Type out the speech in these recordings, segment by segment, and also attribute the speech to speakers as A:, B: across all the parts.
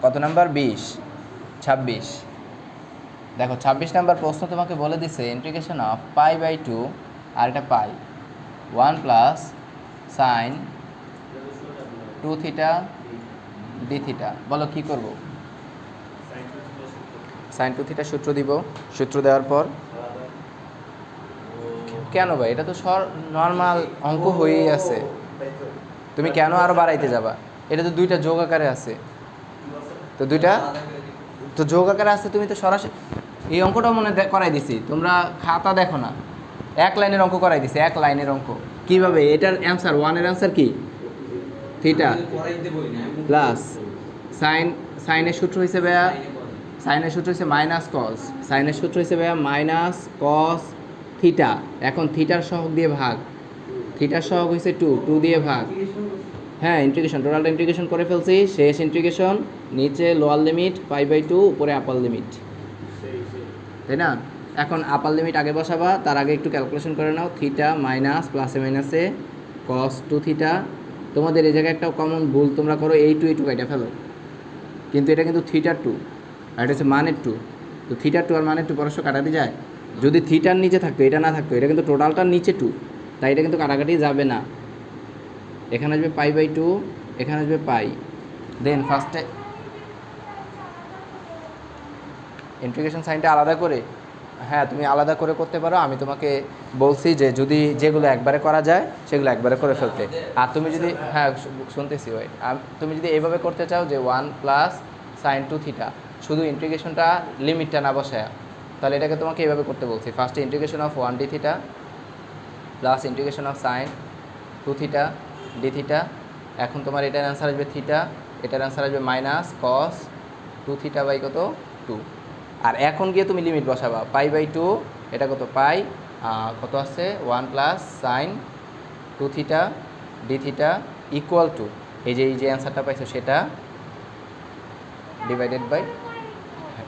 A: কত নাম্বার 20 26 দেখো 26 নাম্বার প্রশ্ন তোমাকে বলে দিছে ইন্টিগ্রেশন অফ পাই বাই 2 আর এটা পাই 1 plus sign 2 theta D theta. বলো কি করব? সাইন 2 থিটা সূত্র দিব। সূত্র দেওয়ার পর কেন ভাই, এটা তো নর্মাল অঙ্ক হয়েই আছে, তুমি কেন আরো বাড়াইতে যাবা? এটা তো দুইটা যোগ আকারে আছে, তো দুইটা তো যোগ আকারে আছে, তুমি তো সরাসরি এই অঙ্কটাও মনে করাই দিছি, তোমরা খাতা দেখো না, এক লাইনের অঙ্ক করাই দিছি, এক লাইনের অঙ্ক। কিভাবে? এটার অ্যান্সার 1 এর অ্যান্সার কি? থিটা প্লাস সাইনের সূত্র হয়েছে ভাইয়া, সাইনের সূত্র হচ্ছে মাইনাস কস, সাইনের সূত্র হচ্ছে ভাইয়া মাইনাস কস থিটা। এখন থিটার সহগ দিয়ে ভাগ, থিটার সহগ হয়েছে 2 দিয়ে ভাগ। হ্যাঁ, ইন্টিগ্রেশন, টোটালটা ইন্টিগ্রেশন করে ফেলছি, শেষ ইন্টিগ্রেশন, নিচে লোয়ার লিমিট পাই বাই 2, উপরে আপার লিমিট, তাই না? এখন আপার লিমিট আগে বসাবা, তার আগে একটু ক্যালকুলেশন করে নাও। থিটা মাইনাস প্লাসে মাইনাসে কস 2 থিটা। তোমাদের এই জায়গায় একটা কমন ভুল তোমরা করো, এই টু কাটা ফেলো, কিন্তু এটা কিন্তু থিটার 2 আর এটা হচ্ছে মানের 2, তো থিটার 2 আর মানের 2 পরস্পর কাটাতে যায়। যদি থিটার নিচে থাকতো, এটা না থাকতো, এটা কিন্তু টোটালটার নিচে 2, তাই এটা কিন্তু কাটাকাটি যাবে না। এখানে আসবে পাই বাই 2, এখানে আসবে পাই। দেন ফার্স্টে ইন্টিগ্রেশন সাইনটা আলাদা করে, হ্যাঁ তুমি আলাদা করে করতে পারো, আমি তোমাকে বলছি যে যদি যেগুলো একবারে করা যায় সেগুলো একবারে করে ফেলতে। আর তুমি যদি, হ্যাঁ শুনতেছি ভাই, তুমি যদি এইভাবে করতে চাও যে 1 প্লাস সাইন 2 থিটা, শুধু ইন্টিগ্রেশনটা লিমিটটা না বসায়, তাহলে এটাকে তোমাকে এইভাবে করতে বলছি। ফার্স্টে integration of 1 D theta plus integration of sign 2 theta D theta. এখন তোমার এটার অ্যান্সার আসবে থিটা, এটার অ্যান্সার আসবে মাইনাস কস 2 থিটা বাই কত 2। আর এখন গিয়ে তুমি লিমিট বসাবা, পাই বাই 2, এটা কত পাই, কত আছে 1 plus sign 2 theta D theta equal to এই যে অ্যান্সারটা পাইছো সেটা ডিভাইডেড বাই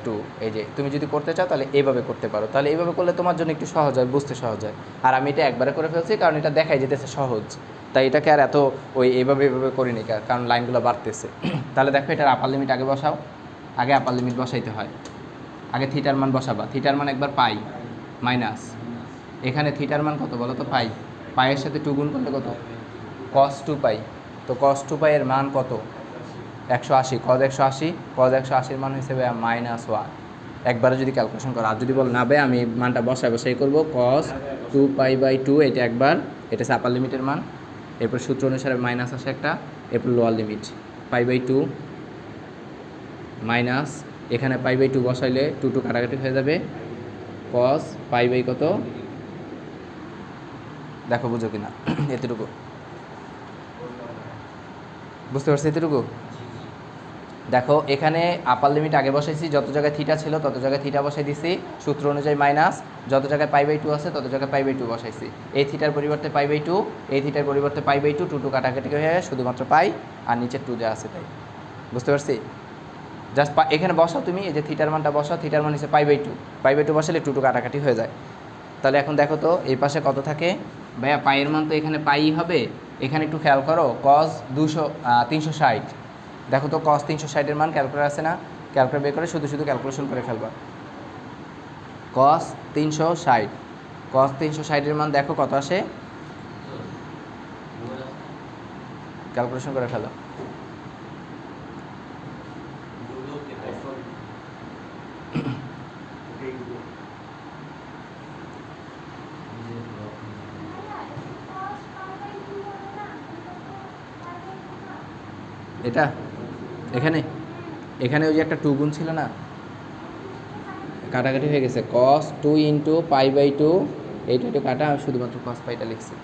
A: 2। এই যে তুমি যদি করতে চাও তাহলে এইভাবে করতে পারো, তাহলে এইভাবে করলে তোমার জন্য একটু সহজ হয়, বুঝতে সহজ হয়। আর আমি এটা একবারে করে ফেলছি কারণ এটা দেখাই যেতেছে সহজ, তাই এটাকে আর এত এইভাবে করিনি, কারণ লাইনগুলো বাড়তেছে। তাহলে দেখো এটার আপার লিমিট আগে বসাও, আগে আপার লিমিট বসাইতে হয়। আগে থিটার মান বসাবা, থিটার মান একবার পাই মাইনাস, এখানে থিটার মান কত বলো তো পাই, পাইয়ের সাথে 2 গুণ করলে কত cos 2 পাই, তো cos 2 পাই এর মান কত 180, cos 180, cos 180 মান হিসেবে -1 একবারে যদি ক্যালকুলেশন করো। আর যদি বল না ভাই আমি মানটা বসাই করবো, cos 2 পাই বাই 2 এটা একবার, এটা হচ্ছে আপার লিমিটের মান, এরপর সূত্র অনুসারে মাইনাস আসে একটা, এরপর lower limit pi by 2 minus, এখানে পাই বাই 2 বসাইলে 2 কাটাকাটি হয়ে যাবে, cos পাই বাই কত দেখো বুঝো কিনা, এতটুকু বুঝতে পারছি, এতটুকু দেখো। এখানে আপার লিমিট আগে বসাইছি, যত জায়গায় থিটা ছিল তত জায়গায় থিটা বসাই দিছি সূত্র অনুযায়ী মাইনাস, যত জায়গায় পাই বাই 2 আছে তত জায়গায় পাই বাই 2 বসাইছি। এই থিটার পরিবর্তে পাই বাই 2, এই থিটার পরিবর্তে পাই বাই 2, 2 কাটাকাটি হয়ে শুধুমাত্র পাই আর নিচে 2 যা আছে তাই। বুঝতে পারছি? জাস্ট এখানে বসাও তুমি, এই যে থিটার মানটা বসাও, থিটার মান হচ্ছে পাই বাই 2, পাই বাই 2 বসালে 2 কাটাকাটি হয়ে যায়। তাহলে এখন দেখো তো এই পাশে কত থাকে ভাইয়া, পাইয়ের মান তো এখানে পাই হবে, এখানে একটু খেয়াল করো cos 360, দেখো তো cos 360 এর মান ক্যালকুলেটর আছে না, ক্যালকুলেটর বের করে শুধু ক্যালকুলেশন করে ফেলবা। cos 360 এর মান দেখো কত আসে, ক্যালকুলেশন করে ফেলো। এটা এখানে ওই যে একটা 2 গুণ ছিল না, কাটাকাটি হয়ে গেছে, cos 2 ইন্টু পাই বাই 2, এইটা একটু কাটা, আমি শুধুমাত্র cos পাইটা লিখছি।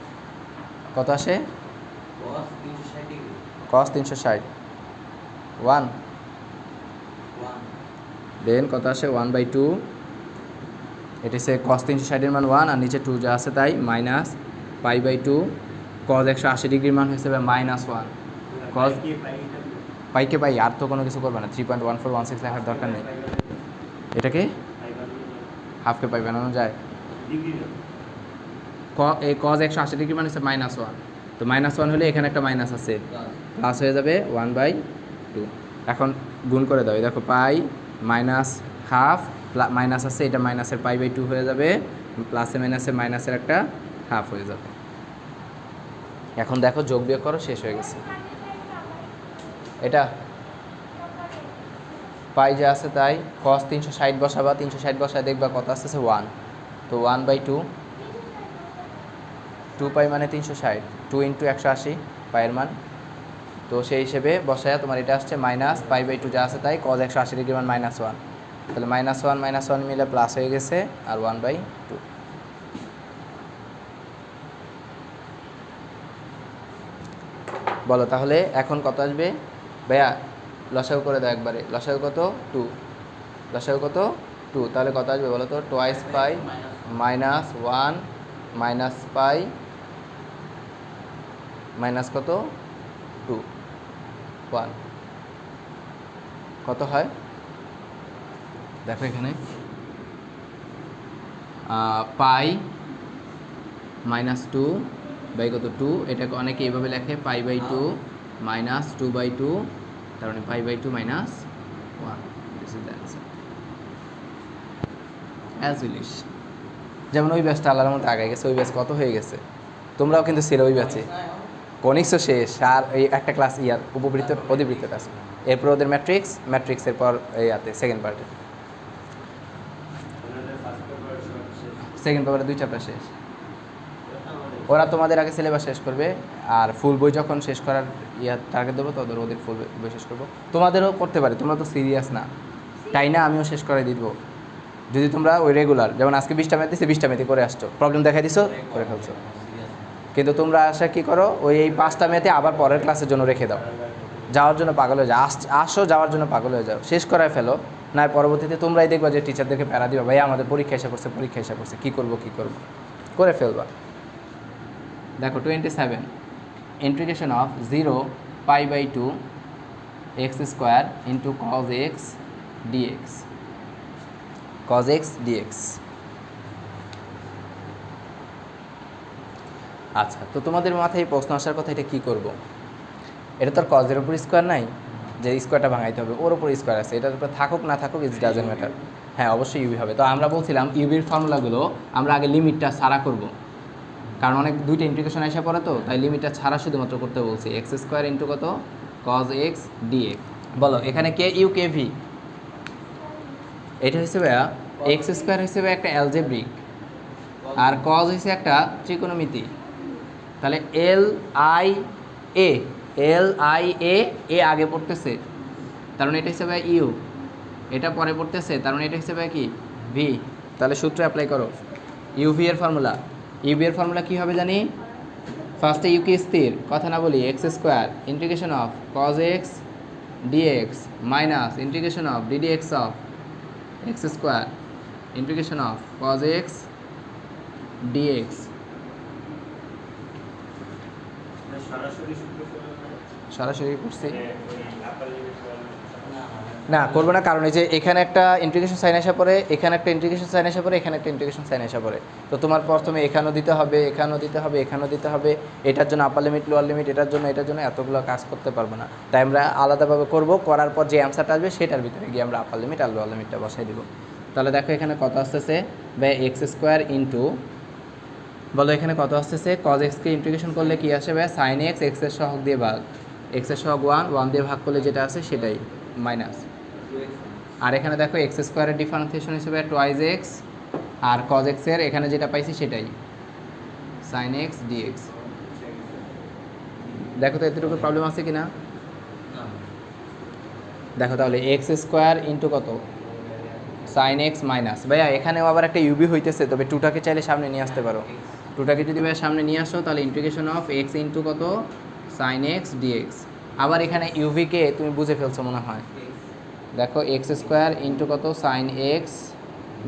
A: কত আসে cos 360 1, দেন কত আসে 1 বাই 2, এটা হচ্ছে cos 360 এর মান 1 আর নিচে 2 যা আছে তাই, মাইনাস পাই বাই 2, cos 180 ডিগ্রির মান হিসেবে -1, cos পাইকে পাই, আর তো কোনো কিছু করবে না, 3.1416 লেখার দরকার নেই। এটাকে হাফকে পাই বানানো যায়, এই cos 180 ডিগ্রি মানে হচ্ছে -1, তো -1 হলে এখানে একটা মাইনাস আছে, প্লাস হয়ে যাবে 1/2। এখন গুণ করে দাও, এই দেখো পাই মাইনাস হাফ মাইনাস আছে, এটা মাইনাসের পাই বাই 2 হয়ে যাবে, প্লাসে মাইনাসে মাইনাসের একটা হাফ হয়ে যাবে। এখন দেখো যোগ বিয়োগ করো, শেষ হয়ে গেছে। এটা পাই যে আছে তাই, cos 360 বসাবা, 360 বসায় দেখবা কত আসতেছে 1, তো 1/2, 2 পাই মানে 360, 2 × 180 পাইয়ের মান, তো সেই হিসেবে বসায় তোমার এটা আসছে মাইনাস পাই বাই 2 যা আছে তাই, cos 180 ডিগ্রি মান -1, তাহলে -1 মিলে প্লাস হয়ে গেছে আর 1/2। বলো তাহলে এখন কত আসবে ভাইয়া? লসাগু করে দাও একবারে, লসাগু কত 2, লসাগু কত 2, তাহলে কত আসবে বলো তো? টোয়াইস পাই -1 মাইনাস পাই মাইনাস কত 2 1 কত হয় দেখো এখানে, পাই -2 বাই কত 2, এটাকে অনেকে এইভাবে লেখে পাই বাই 2 মাইনাস 2/2, তার মানে pi by 2 minus 1, this is the answer as উইলিশ। যেমন ওই ব্যাচটা আল্লাহর মতো আগে গেছে, ওই ব্যাচ কত হয়ে গেছে, তোমরাও কিন্তু ছিল ওই ব্যাচে, কনিক্সও শেষ, আর এই একটা ক্লাস ইয়ার উপবৃত্ত অধিবৃত্তটা আছে, এরপর ওদের ম্যাট্রিক্সের পর ইয়াতে সেকেন্ড পার্টে, সেকেন্ড পেপারে 2 চ্যাপ্টার শেষ। ওরা তোমাদের আগে সিলেবাস শেষ করবে, আর ফুল বই যখন শেষ করার টার্গেট দেবো তো ওদের ফুল বই শেষ করবো। তোমাদেরও করতে পারে, তোমরা তো সিরিয়াস না, তাই না? আমিও শেষ করে দিব যদি তোমরা ওই রেগুলার, যেমন আজকে 20টা ম্যাথ দিচ্ছে 20টা ম্যাথই করে আসছো, প্রবলেম দেখাই দিছো করে ফেলছো, কিন্তু তোমরা আসা কী করো, ওই এই 5টা ম্যাথে আবার পরের ক্লাসের জন্য রেখে দাও, যাওয়ার জন্য পাগল হয়ে যাও, আসো যাওয়ার জন্য পাগল হয়ে যাও, শেষ করায় ফেলো, না পরবর্তীতে তোমরাই দেখবা যে টিচারদেরকে প্যারা দিবা, ভাই আমাদের পরীক্ষা এসে করছে কী করবো করে ফেলবা। দেখো 27, integration of 0 pi by 2 x square into cos x dx, cos x dx। আচ্ছা, তো তোমাদের মাথায় প্রশ্ন আসার কথা, এটা কী করব? এটা তো আর কজের উপর স্কোয়ার নাই যে স্কোয়ারটা ভাঙাইতে হবে, ওর উপর স্কোয়ার আছে, এটার উপর থাকুক না থাকুক ইট ডাজেন্ট ম্যাটার। হ্যাঁ অবশ্যই ইউবি হবে। তো আমরা বলছিলাম ইউবির ফর্মুলাগুলো আমরা আগে লিমিটটা ছাড়া করব, কারণ অনেক দুইটা ইন্টিগ্রেশন এসে পড়ে, তো তাই লিমিটটা ছাড়া শুধুমাত্র করতে বলছি। এক্স স্কোয়ার ইন্টু কত cos x dx। বলো এখানে কে ইউ কে ভি, এটা হচ্ছে ভাইয়া এক্স স্কোয়ার হিসেবে একটা অ্যালজেব্রিক, আর cos হচ্ছে একটা ত্রিকোণমিতি, তাহলে এল আই এ আগে পড়তেছে, তার মানে এটা হিসেবে ইউ, এটা পরে পড়তেছে, তার মানে এটা হিসেবে কি ভি। তাহলে সূত্র অ্যাপ্লাই করো, ইউভি এর ফর্মুলা, ইউবি এর ফর্মুলা কী হবে জানি? ফার্স্টে ইউকে স্থির, কথা না বলি, x square integration of cos x dx minus integration of ddx of x square integration of cos x dx। সরাসরি করছি না, করবো না, কারণ এই যে এখানে একটা ইন্টিগ্রেশন সাইন আসা পরে, এখানে একটা ইন্টিগ্রেশন সাইন আসা পরে, এখানে একটা ইন্টিগ্রেশন সাইন আসা পরে, তো তোমার প্রথমে এখানেও দিতে হবে, এখানেও দিতে হবে, এটার জন্য আপার লিমিট লোয়ার লিমিট, এটার জন্য এতগুলো কাজ করতে পারবো না, তাই আমরা আলাদাভাবে করব, করার পর যে অ্যান্সারটা আসবে সেটার ভিতরে গিয়ে আমরা আপার লিমিট আর লোয়ার লিমিটটা বসাই দিব। তাহলে দেখো এখানে কত আসতেছে ভাই, এক্স স্কোয়ার ইন্টু, বলো এখানে কত আসতেছে, cos x কে ইন্টিগ্রেশন করলে কি আসে ভাই, সাইন এক্স, এক্সের সহগ দিয়ে ভাগ, এক্সের সহগ 1 দিয়ে ভাগ করলে যেটা আছে সেটাই মাইনাস, আর এখানে দেখো এক্স স্কোয়ারের ডিফারেন্সিয়েশন হিসেবে টোয়াইজ এক্স, আর cos x এর এখানে যেটা পাইছি সেটাই সাইন এক্স ডিএক্স। দেখো তো এতটুকু প্রবলেম আছে কি না? দেখো তাহলে এক্স স্কোয়ার ইন্টু কত সাইন এক্স মাইনাস, ভাইয়া এখানেও আবার একটা ইউবি হইতেছে, তবে টুটাকে চাইলে সামনে নিয়ে আসতে পারো, টুটাকে যদি ভাইয়া সামনে নিয়ে আসো তাহলে ইন্টিগ্রেশন অফ এক্স ইন্টু কত সাইন এক্স ডিএক্স। আবার এখানে ইউভিকে তুমি বুঝে ফেলছো মনে হয়, দেখো এক্স স্কোয়ার ইন্টু কত সাইন এক্স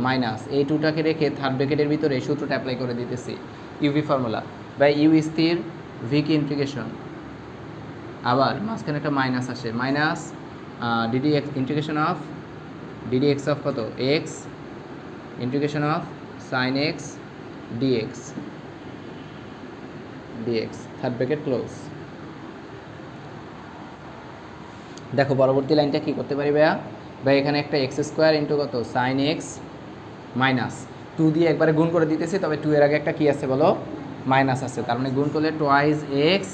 A: মাইনাস, এই টুটাকে রেখে থার্ড ব্র্যাকেটের ভিতরে সূত্রটা অ্যাপ্লাই করে দিতেছি, ইউভি ফর্মুলা বাই ইউ স্থির, ভি কি ইন্টিগ্রেশন, আবার মাঝখানে একটা মাইনাস আসে, minus DD X integration of DD X of কত X integration of sine X DX third bracket close. দেখো পরবর্তী লাইনটা কী করতে পারি ভাইয়া, ভাই এখানে একটা এক্স স্কোয়ার ইন্টু কত সাইন এক্স মাইনাস 2 দিয়ে একবারে গুণ করে দিতেছি, তবে 2 এর আগে একটা কী আছে বলো, মাইনাস আছে, তার মানে গুণ করলে টোয়াইস এক্স।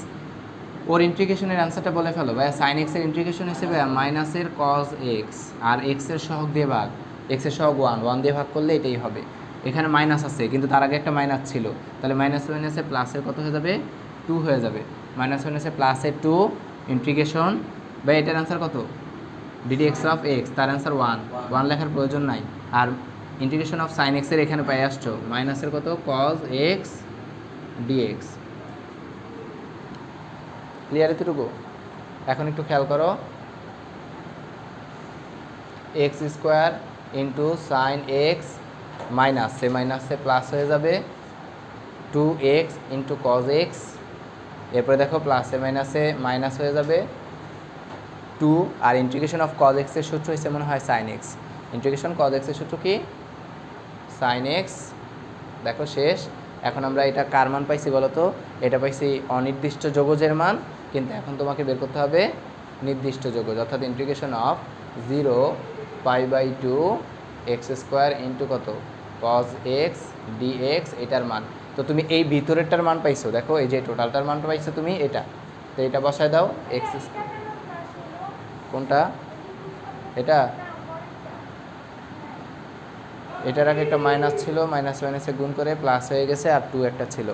A: ওর ইন্টিগ্রেশনের অ্যান্সারটা বলে ফেলো ভাইয়া। সাইন এক্সের ইন্টিগ্রেশন হিসেবে মাইনাসের কজ এক্স আর এক্সের সহগ দিয়ে ভাগ, এক্সের সহগ 1 দিয়ে ভাগ করলে এটাই হবে। এখানে মাইনাস আছে কিন্তু তার আগে একটা মাইনাস ছিল, তাহলে মাইনাস মাইনাসে প্লাসের কত হয়ে যাবে, 2 হয়ে যাবে। মাইনাস মাইনাসে প্লাসের 2 ইন্টিগ্রেশন, ভাই এটার অ্যান্সার কত, ডিডি এক্স অফ এক্স, তার অ্যান্সার 1 লেখার প্রয়োজন নাই। আর ইন্টিগ্রেশন অফ সাইন এক্সের এখানে পাই আসছো মাইনাসের কত কজ এক্স ডিএক্স। ক্লিয়ার এতটুকু? এখন একটু খেয়াল করো, X square into sine x minus সে মাইনাসে প্লাস হয়ে যাবে 2x ইন্টু কজ এক্স, এরপরে দেখো প্লাসে মাইনাসে মাইনাস হয়ে যাবে 2, আর ইন্টিগ্রেশন অফ কজ এক্সের সূত্র হিসেবে মনে হয় সাইন এক্স। ইন্টিগ্রেশন কজ এক্সের সূত্র কি, সাইন এক্স। দেখো শেষ। এখন আমরা এটা কার মান পাইছি বলো তো, এটা পাইছি অনির্দিষ্ট যোগজের মান, কিন্তু এখন তোমাকে বের করতে হবে নির্দিষ্ট যোগজ, অর্থাৎ integration of 0π/2 X square into কত কজ এক্স ডিএক্স, এটার মান। তো তুমি এই ভিতরেরটার মান পাইছো, দেখো এই যে টোটালটার মানটা পাইছো তুমি এটা, তো এটা বসায় দাও এক্স। কোনটা এটা, এটার আগে একটা মাইনাস ছিল, মাইনাস মাইনাসে গুণ করে প্লাস হয়ে গেছে, আর 2 একটা ছিল।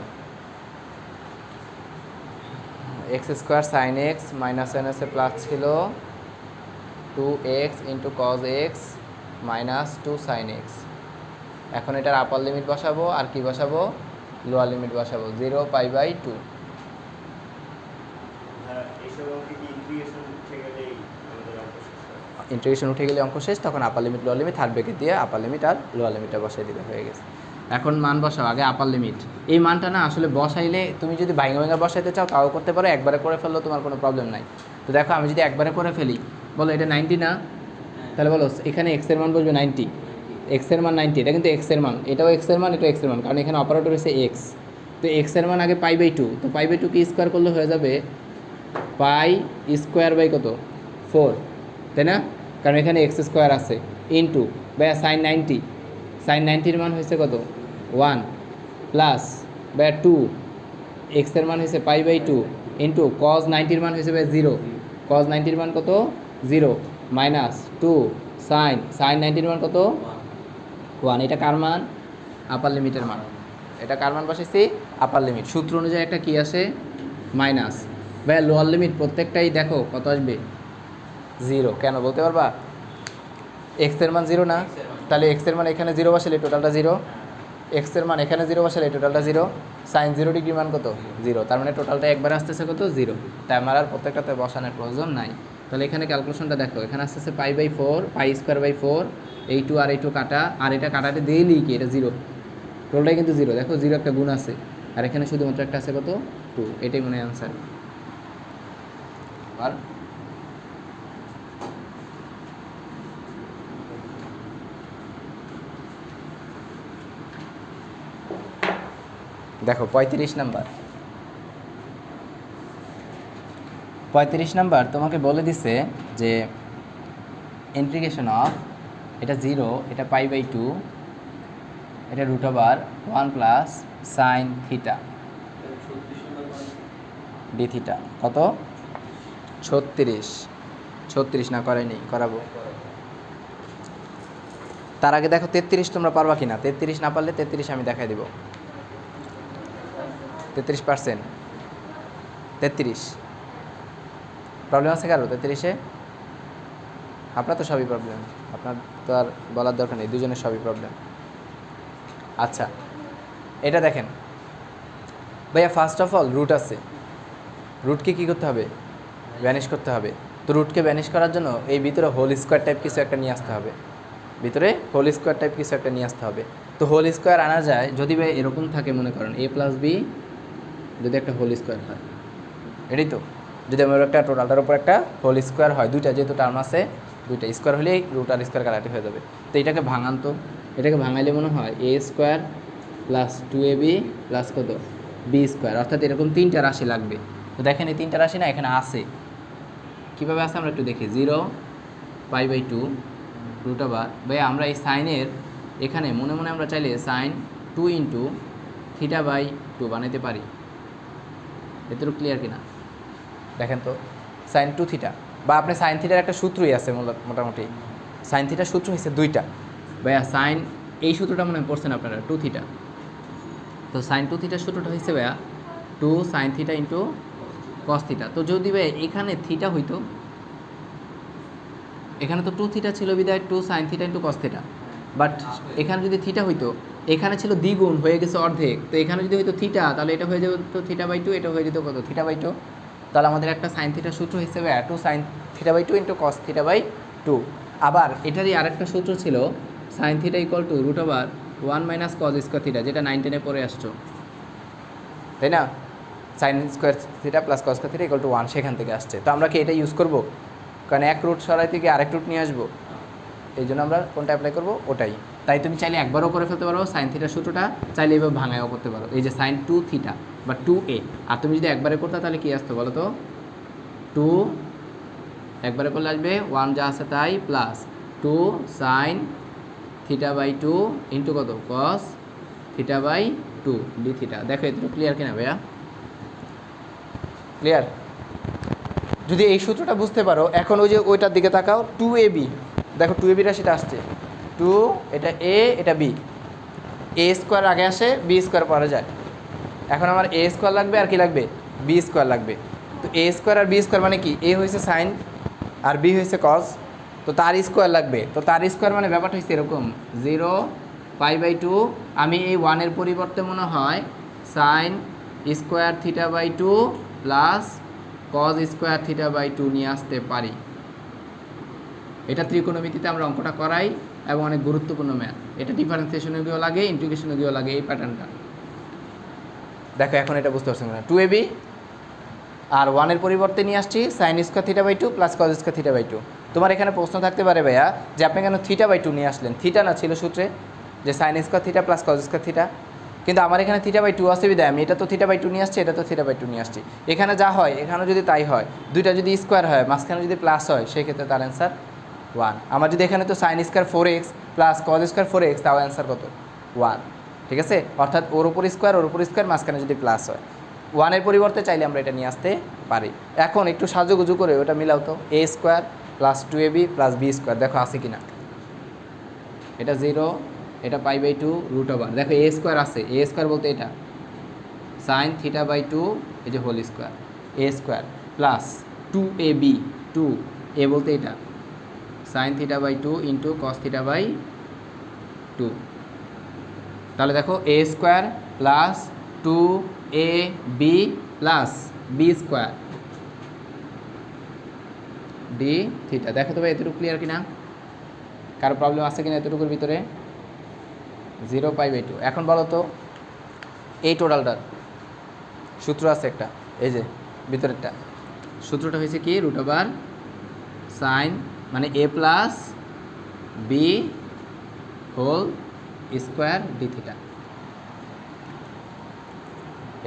A: X square sine x minus মাইনাসে প্লাস ছিল 2x into cos x minus 2 sine x. এখন এটার আপার লিমিট বসাবো আর কি বসাবো, লোয়ার লিমিট বসাবো 0π/2। ইন্টিগ্রেশন উঠে গেলে অঙ্ক শেষ, তখন আপার limit lower limit third bracket দিয়ে আপার লিমিট আর লোয়ার লিমিটটা বসাই দিলে হয়ে গেছে। এখন মান বসাও, আগে আপার লিমিট। এই মানটা না আসলে বসাইলে তুমি যদি ভাঙা ভাঙা বসাইতে চাও তাও করতে পারো, একবারে করে ফেললেও তোমার কোনো প্রবলেম নাই। তো দেখো আমি যদি একবারে করে ফেলি, বলো এটা 90 না, তাহলে বলো এখানে এক্সের মান বসবে 90, এক্সের মান 90, এটা কিন্তু এক্সের মান, এটাও এক্সের মান, এটাও এক্সের মান, কারণ এখানে অপারেটর হচ্ছে এক্স। তো এক্সের মান আগে π/2, তো π/2 কি স্কোয়ার করলে হয়ে যাবে π² কত 4, তাই না, কারণ এখানে এক্স স্কোয়ার আছে, ইন্টু ভাইয়া সাইন 90, সাইন 90-র মান হয়েছে কত 1 প্লাস ভাইয়া 2, এক্সের মান হয়েছে π/2 ইন্টু কজ 90-র মান হয়েছে ভাইয়া 0, কজ 90-র মান কত 0 মাইনাস 2 সাইন 90-র মান কত 1। এটা কার মান, আপার লিমিটের মান। এটা কার মান বসাইছি, আপার লিমিট। সূত্র অনুযায়ী একটা কি আসে মাইনাস, ভাইয়া লোয়ার লিমিট প্রত্যেকটাই দেখো কত আসবে 0, কেন বলতে পারবা, এক্সের মান 0 না, তাহলে এক্সের মান এখানে 0 বসালে টোটালটা 0, এক্সের মান এখানে 0 বসালে টোটালটা 0, সাইন 0 ডিগ্রি মান কত 0, তার মানে টোটালটা একবার আসতেছে কত 0, তাই আমার আর প্রত্যেকটাতে বসানোর প্রয়োজন নাই। তাহলে এখানে ক্যালকুলেশনটা দেখো, এখানে আসতেছে π/4, π²/4, এই 2 আর এই 2 কাটা, আর এটা কাটাতে দিলেই কি এটা 0, টোটালটাই কিন্তু 0, দেখো 0 একটা গুণ আছে, আর এখানে শুধুমাত্র একটা আছে কত 2, এটাই মনে হয় অ্যান্সার। আর দেখো 35 নাম্বার তোমাকে বলে দিছে যে ইন্টিগ্রেশন অফ এটা 0, এটা π/2, এটা √1 plus sine theta D theta কত 36 না করাইনি, করাবো। তার আগে দেখো 33 তোমরা পারবা কিনা, 33 না পারলে 33 আমি দেখাই দিব। 33%, 33 প্রবলেম আছে কারো 33-এ? আপনার তো সবই প্রবলেম, আপনার তো আর বলার দরকার নেই, দুজনের সবই প্রবলেম। আচ্ছা এটা দেখেন ভাইয়া, ফার্স্ট অফ অল রুট আছে, রুটকে কী করতে হবে, ভ্যানিশ করতে হবে। তো রুটকে ভ্যানিশ করার জন্য এই ভিতরে হোল স্কোয়ার টাইপ কিছু একটা নিয়ে আসতে হবে, ভিতরে হোল স্কোয়ার টাইপ কিছু একটা নিয়ে আসতে হবে। তো হোল স্কোয়ার আনা যায় যদি ভাই এরকম থাকে, মনে করেন a+b যদি একটা হোল স্কোয়ার হয়, এটাই তো, যদি আমার একটা টোটালটার উপর একটা হোল স্কোয়ার হয়, দুইটা যেহেতু টার্ম আছে, দুইটা স্কোয়ার হলেই রুট আর স্কোয়ার কাটাটি হয়ে যাবে। তো এটাকে ভাঙান, তো এটাকে ভাঙাইলে মনে হয় a² প্লাস 2ab প্লাস কত b², অর্থাৎ এরকম 3টা রাশি লাগবে। তো দেখেন এই 3টা রাশি না এখানে আছে, কীভাবে আসে আমরা একটু দেখি। 0π/2 রুট ওভার, ভাই আমরা এই সাইনের এখানে মনে মনে আমরা চাইলে সাইন 2 × θ/2 বানাইতে পারি। এতটুকু ক্লিয়ার কিনা দেখেন তো। সাইন 2 থিটা, বা আপনি সাইন থিটার একটা সূত্রই আছে মোটামুটি। সাইন থিটার সূত্র হচ্ছে 2টা। ভাইয়া সাইন এই সূত্রটা মনে পড়ছেন আপনারা, 2 থিটা। তো সাইন 2 থিটার সূত্রটা হচ্ছে ভাইয়া 2 sin θ × cos θ। তো যদি ভাই এখানে থিটা হইতো, এখানে তো 2 থিটা ছিল বিদায় 2 sin θ × cos θ, বাট এখানে যদি থিটা হইতো, এখানে ছিল দ্বিগুণ হয়ে গেছে অর্ধেক। তো এখানে যদি হইতো থিটা, তাহলে এটা হয়ে যেত θ/2, এটা হয়ে যেত কত θ/2। তাহলে আমাদের একটা সাইন থিটার সূত্র হিসেবে 2 sin θ/2 × cos θ/2। আবার এটারই আরেকটা সূত্র ছিল sin θ = √1 - cos স্কয়ার θ, যেটা 9 10-এ পড়ে আসছো, তাই না? sin স্কয়ার θ + cos স্কয়ার θ = 1, সেখান থেকে আসছে। তো আমরা কি এটা ইউজ করব? কারণ এক রুট সরাইতে গিয়ে আরেক রুট নিয়ে আসবো, এই জন্য আমরা কোনটা অ্যাপ্লাই করব? ওটাই। তাই তুমি চাইলে একবারও করে ফেলতে পারো সাইন থিটার সূত্রটা, চাইলে এভাবে ভাঙায়ও করতে পারো। এই যে সাইন 2 θ বা 2a, আর তুমি যদি একবারে করতে তাহলে কি আসতো বলো তো? 2 একবারে করলে আসবে 1 যা আছে তাই, প্লাস 2 sin θ/2 ইন্টু কত cos θ/2 dθ। দেখো এত ক্লিয়ার কিনা ভাইয়া? ক্লিয়ার? যদি এই সূত্রটা বুঝতে পারো, এখন ওই যে ওইটার দিকে তাকাও, 2ab, দেখো 2ab রাশিটা আসছে 2, এটা a, এটা b, a স্কোয়ার আগে আসে, b স্কোয়ার পরে যায়। এখন আমার a স্কোয়ার লাগবে আর কি লাগবে? b স্কোয়ার লাগবে। তো a স্কোয়ার আর b স্কোয়ার মানে কি? a হয়েছে সাইন আর b হয়েছে কস, তো তার স্কোয়ার লাগবে। তো তার স্কোয়ার মানে ব্যাপারটা হচ্ছে এরকম, 0π/2, আমি এই 1-এর পরিবর্তে মনে হয় sine square θ/2 plus cos square θ/2 নিয়ে আসতে পারি। এটা ত্রিকোণমিতিতে আমরা অঙ্কটা করাই এবং অনেক গুরুত্বপূর্ণ ম্যাথ। এটা ডিফারেন্সিয়েশনে গিয়েও লাগে, ইন্টিগ্রেশনে গিয়েও লাগে, এই প্যাটার্নটা। দেখো এখন এটা বুঝতে পারছেন না? 2ab আর 1-এর পরিবর্তে নিয়ে আসছি sine square θ/2 plus cos square θ/2। তোমার এখানে প্রশ্ন থাকতে পারে ভাইয়া যে আপনি কেন θ/2 নিয়ে আসলেন? থিটা না ছিল সূত্রে যে sine square θ plus cos square θ, কিন্তু আমার এখানে θ/2 আছে বিদায় আমি এটা তো θ/2 নিয়ে আসছি, এটা তো θ/2 নিয়ে আসছি। এখানে যা হয় এখানেও যদি তাই হয়, দুইটা যদি স্কোয়ার হয়, মাঝখানে যদি প্লাস হয়, সেই ক্ষেত্রে তার অ্যান্সার 1। আমার যদি এখানে তো sine square 4x plus cos square 4x, তাও অ্যান্সার কত? 1। ঠিক আছে? অর্থাৎ ওর উপর স্কোয়ার মাঝখানে যদি প্লাস হয়, 1-এর পরিবর্তে চাইলে আমরা এটা নিয়ে আসতে পারি। এখন একটু সাজুগুজু করে ওটা মিলাও তো, a square plus 2ab plus b square, দেখো আছে কি না? এটা 0, এটা π/2 রুট ওভার, দেখো a স্কোয়ার আছে, a স্কোয়ার বলতে এটা সাইন θ/2, এই যে whole square, a square plus 2ab, 2a বলতে এটা সাইন θ/2 ইন্টু cos θ/2। তাহলে দেখো a square plus 2ab plus b square dθ। দেখো তো ভাই এতটুকু ক্লিয়ার কিনা? কারো প্রবলেম আছে কিনা এতটুকুর ভিতরে? 0π/2। এখন বলো তো এই টোটালটার সূত্র আছে একটা, এই যে ভিতরেরটা সূত্রটা হয়েছে কি? রুট ওভার সাইন মানে a plus b whole square dθ,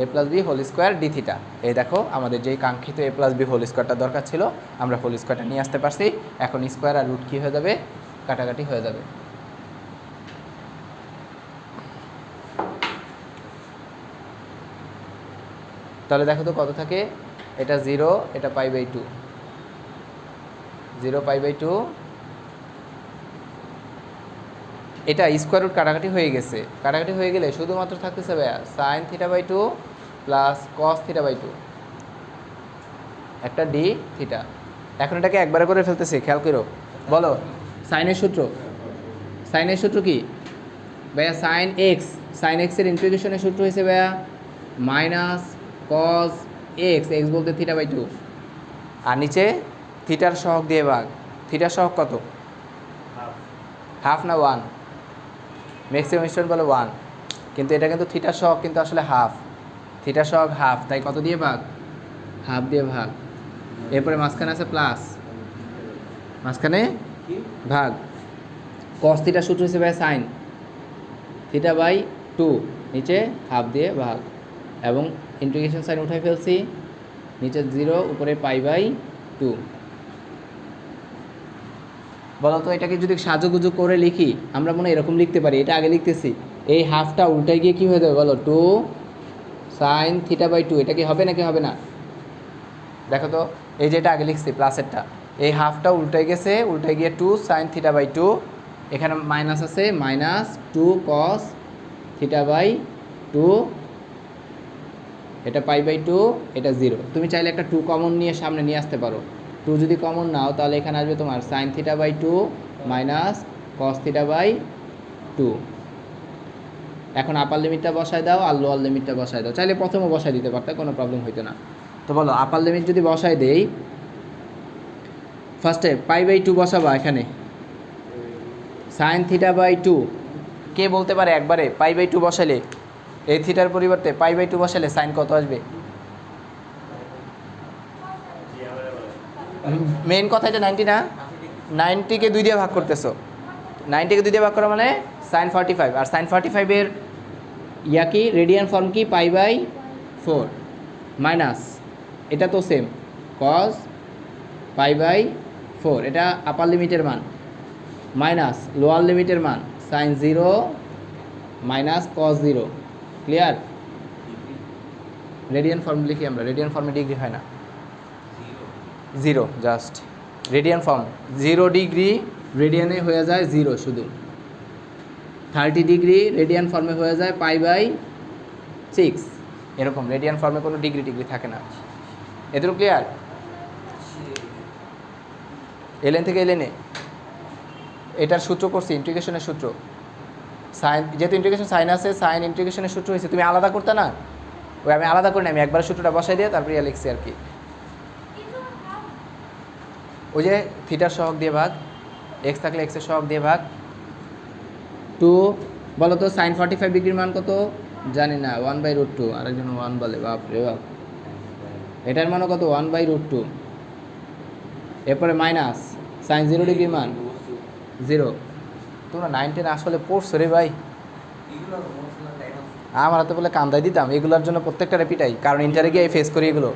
A: a plus b whole square dθ। এই দেখো আমাদের যেই কাঙ্ক্ষিত a প্লাস b হোল স্কোয়ারটা দরকার ছিল, আমরা হোল স্কোয়ারটা নিয়ে আসতে পারছি। এখন স্কোয়ার আর রুট কী হয়ে যাবে? কাটাকাটি হয়ে যাবে। তাহলে দেখো তো কত থাকে? এটা 0, এটা π/2, 0π/2, এটা স্কোয়ার রুট কাটাকাটি হয়ে গেছে। কাটাকাটি হয়ে গেলে শুধুমাত্র থাকতেছে ভাইয়া সাইন θ/2 প্লাস cos θ/2, একটা dθ। এখন এটাকে একবারে করে ফেলতেছে, খেয়াল করো, বলো সাইনের সূত্র। সাইনের সূত্র কি ভাইয়া? সাইন এক্স, সাইন এক্সের ইন্টিগ্রেশনের সূত্র হয়েছে ভাইয়া মাইনাস cos x, এক্স বলতে θ/2, আর নিচে থিটার সহগ দিয়ে ভাগ। থিটার সহগ কত? হাফ না 1? ম্যাক্সিমাম স্টুডেন্ট বলে 1, কিন্তু এটা কিন্তু থিটার সহগ কিন্তু আসলে হাফ। থিটার সহগ হাফ, তাই কত দিয়ে ভাগ? হাফ দিয়ে ভাগ। এরপরে মাঝখানে আছে প্লাস, মাঝখানে ভাগ। cos থিটার সূত্র হিসেবে সাইন θ/2, নিচে হাফ দিয়ে ভাগ, এবং ইন্টিগ্রেশন সাইন উঠাই ফেলছি, নিচে 0, উপরে π/2। বলো তো এটাকে যদি সাজুগুজু করে লিখি আমরা মনে হয় এরকম লিখতে পারি, এটা আগে লিখতেছি, এই হাফটা উল্টায় গিয়ে কী হয়ে যাবে বলো, 2 sin θ/2, এটা কি হবে নাকি হবে না? দেখো তো, এই যেটা আগে লিখছি প্লাসেরটা, এই হাফটা উল্টায় গেছে, উল্টায় গিয়ে 2 sin θ/2, এখানে মাইনাস আছে, -2 cos θ/2, এটা π/2, এটা 0। তুমি চাইলে একটা 2 কমন নিয়ে সামনে নিয়ে আসতে পারো। 2 যদি কমন নাও তাহলে এখানে আসবে তোমার sin θ/2 cos θ/2। এখন আপার লিমিটটা বসায় দাও আর লোয়ার লিমিটটা বসায় দাও, চাইলে প্রথমে বসায় দিতে পারতে, কোনো প্রবলেম হইতো না। তো বলো আপার লিমিট যদি বসায় দেই, ফার্স্টে π/2 বসাবা, এখানে sin θ/2, কে বলতে পারে একবারে π/2 বসালে এই থিটার পরিবর্তে π/2 বসালে সাইন কত আসবে? মেইন কথা যে 90 না, 90কে 2 দিয়ে ভাগ করতেছো, 90কে 2 দিয়ে ভাগ করা মানে sin 45, আর sin 45 এর ইয়া কি রেডিয়ান ফর্ম কি π/4 মাইনাস, এটা তো সেম cos π/4, এটা আপার লিমিটের মান, মাইনাস লোয়ার লিমিটের মান sin 0 cos 0। Clear? Radian form লিখি আমরা, রেডিয়ান ফর্মে ডিগ্রি হয় না, 0 জাস্ট রেডিয়ান ফর্ম, 0 ডিগ্রি রেডিয়ানে হয়ে যায় 0 শুধু, 30 ডিগ্রি রেডিয়ান ফর্মে হয়ে যায় π/6, এরকম রেডিয়ান ফর্মে কোনো ডিগ্রি থাকে না। এদের ক্লিয়ার? এলেন থেকে এলেনে এটার সূত্র করছি, ইন্টিগ্রেশনের সূত্র, সাইন, যেহেতু ইন্টিগ্রেশন সাইন আছে, সাইন ইন্টিগ্রেশনের সূত্র হয়েছে, তুমি আলাদা করতে না, ওই আমি আলাদা করে না, আমি একবার সূত্রটা বসাই দিয়ে তারপরে লিখছি আর কি। ওই যে থিটার সহগ দিয়ে ভাগ, এক্স থাকলে এক্সের সহগ দিয়ে ভাগ, 2 বলো তো সাইন 45 ডিগ্রির মান কত জানি না, 1/√2, আরেকজন 1 বলে, বাপ রে বাপ, এটার মানও কত 1/√2, এরপরে মাইনাস সাইন 0 ডিগ্রির মান 0। তোমরা 9-10 আসলে পড়ছো রে ভাই, আমার হাতে বলে কান্দাই দিতাম এগুলোর জন্য, প্রত্যেকটা রেপিটাই, কারণ ইন্টারে গিয়ে ফেস করি এগুলো,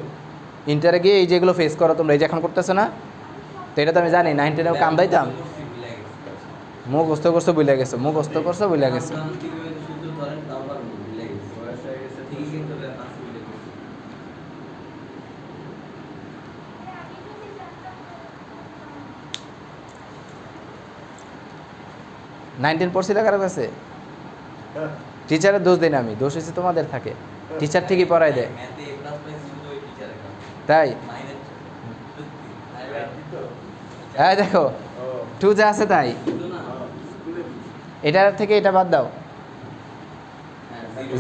A: ইন্টারে গিয়ে এই যেগুলো ফেস করো তোমরা, এই যে এখন করতেছো না, তো এটা তো আমি জানি 9-10-এও কান্দাইতাম, মুখস্থ করছো বুঝলে গেছো, মুখস্থ করছো বুঝলে গেছো। নাইনটিন পড়ছিলে কারো কাছে? টিচারের দোষ দেয় না আমি, দোষ হচ্ছে তোমাদের থাকে, টিচার ঠিকই পড়াই দেয়, তাই হ্যাঁ দেখো 2 যা আছে তাই, এটার থেকে এটা বাদ দাও,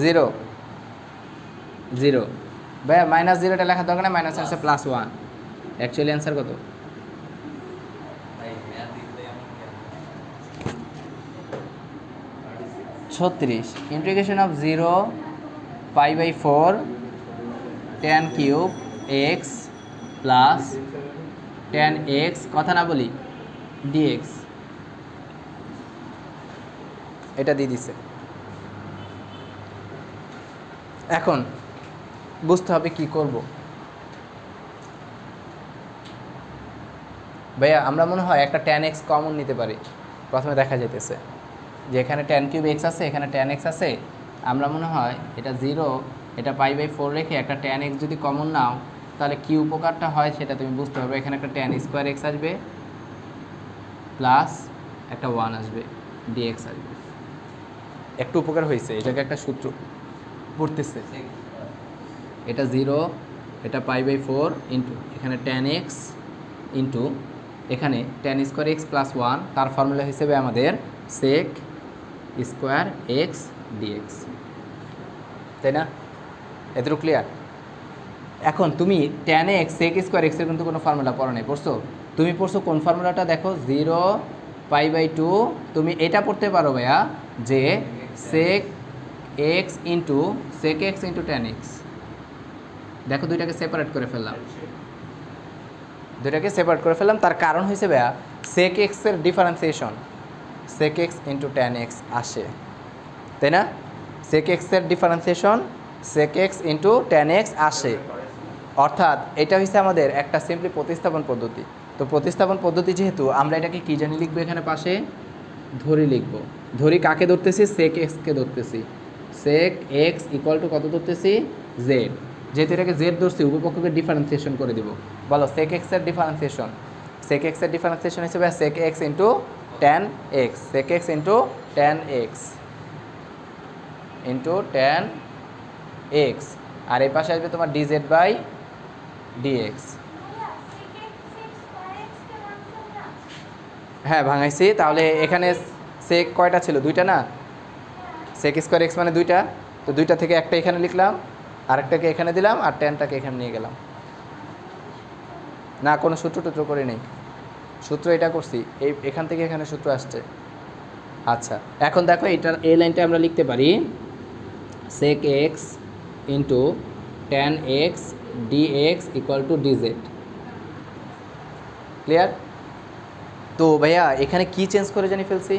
A: 0 ভাইয়া, -0টা লেখার দরকার না, মাইনাস আছে +1, অ্যাকচুয়ালি অ্যান্সার কত? Integration of 0 π/4 tan³ x plus tan x, কথা না বলি, dx, এটা দিয়ে দিছে। এখন বুঝতে হবে কি করব। ভাইয়া আমরা মনে হয় একটা tan x কমন নিতে পারি, প্রথমে দেখা যাইতেছে যে এখানে tan³ x আছে, এখানে tan x আছে, আমরা মনে হয় এটা 0, এটা π/4 রেখে একটা tan x যদি কমন নাও তাহলে কি উপকারটা হয় সেটা তুমি বুঝতে পারবে। এখানে একটা tan² x আসবে প্লাস একটা 1 আসবে, dx আসবে, একটু উপকার হয়েছে, এটাকে একটা সূত্র পড়তেছে, এটা 0, এটা π/4 ইন্টু এখানে tan x ইন্টু এখানে tan² x প্লাস 1, তার ফর্মুলা হিসেবে আমাদের sec² x dx, তাই না? এতটুকু ক্লিয়ার? এখন তুমি tan x sec² x এর কিন্তু কোনো ফর্মুলা পড়ো নাই, পড়ছো? তুমি পড়ছো কোন ফর্মুলাটা দেখো, 0 π/2, তুমি এটা পড়তে পারো ভাইয়া যে sec x into tan x, দেখো দুইটাকে সেপারেট করে ফেললাম, তার কারণ হয়েছে ভাইয়া sec x এর differentiation sec x into tan x আসে, তাই না? sec x এর differentiation sec x into tan x আসে, অর্থাৎ এটা হচ্ছে আমাদের একটা সিম্পলি প্রতিস্থাপন পদ্ধতি। তো প্রতিস্থাপন পদ্ধতি যেহেতু আমরা এটাকে কী জানি লিখবো, এখানে পাশে ধরি লিখব। ধরি কাকে ধরতেছি? সেক এক্সকে ধরতেছি। সেক এক্স ইকুয়াল টু কত ধরতেছি? জেড। যেহেতু এটাকে জেড ধরছি, উপপক্ষকে ডিফারেন্সিয়েশন করে দিব। বলো সেক এক্সের ডিফারেন্সিয়েশন। সেক এক্সের ডিফারেন্সিয়েশন হিসেবে sec x into tan X, sec x into tan X into tan X, আর এই পাশে আসবে তোমার ডিজেড বাই ডিএক্স। হ্যাঁ ভাঙাইছি। তাহলে এখানে সেক কয়টা ছিল? দুইটা না? সেক স্কোয়ার এক্স মানে দুইটা, তো দুইটা থেকে একটা এখানে লিখলাম, আরেকটাকে এখানে দিলাম, আর ট্যানটাকে এখানে নিয়ে গেলাম। না কোনো সূত্র টুত্র করে নেই, সূত্র এটা করছি, এখান থেকে এখানে সূত্র আসছে। আচ্ছা এখন দেখো এটার এই লাইনটা আমরা লিখতে পারি sec x into tan x dx equal to dz. Clear? তো ভাইয়া এখানে কি চেঞ্জ করে জানি ফেলছি?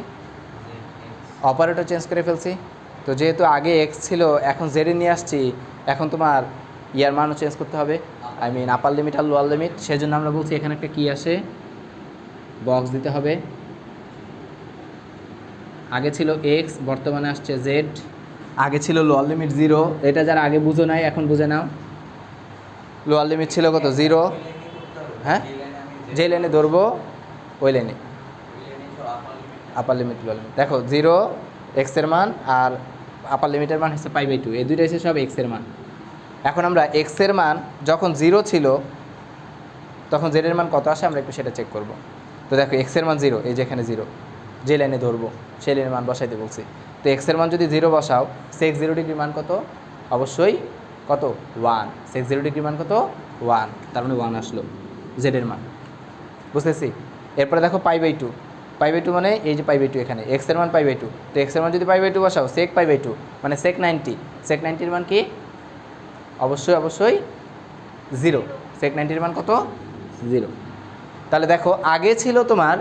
A: অপারেটর চেঞ্জ করে ফেলছি। তো যেহেতু আগে এক্স ছিল, এখন জেডে নিয়ে আসছি, এখন তোমার ইয়ার মানও চেঞ্জ করতে হবে, আই মিন আপার লিমিট আর লোয়ার লিমিট। সেজন্য আমরা বলছি এখানে একটা কি আসে, বক্স দিতে হবে। আগে ছিল এক্স, বর্তমানে আসছে জেড। আগে ছিল লোয়ার লিমিট 0, এটা যারা আগে বুঝো নাই এখন বুঝে নাও। লোয়ার লিমিট ছিল কত? 0। হ্যাঁ, যে লাইনে ধরবো ওই লাইনে আপার লিমিট লোয়ার লিমিট। দেখো 0 এক্সের মান আর আপার লিমিটের মান হচ্ছে π/2, এই দুইটা হচ্ছে সব এক্সের মান। এখন আমরা এক্সের মান যখন 0 ছিল তখন জেডের মান কত আসে আমরা একটু সেটা চেক করব। তো দেখো এক্সের মান 0, এই যেখানে 0, যে লাইনে ধরবো সেই লাইনের মান বসাইতে বলছি। তো এক্সের মান যদি 0 বসাও, সেক 0 ডিগ্রি মান কত? অবশ্যই কত? 1। সেক 0 ডিগ্রি মান কত? 1, তার মানে 1 আসলো জেডের মান। বুঝতেছি? এরপরে দেখো π/2, π/2 মানে এই যে π/2 এখানে এক্সের মান π/2। তো এক্সের মান যদি π/2 বসাও, সেক π/2 মানে সেক 90। সেক 90-র মান কি? অবশ্যই 0। সেক 90-র মান কত? 0। তাহলে দেখো আগে ছিল তোমার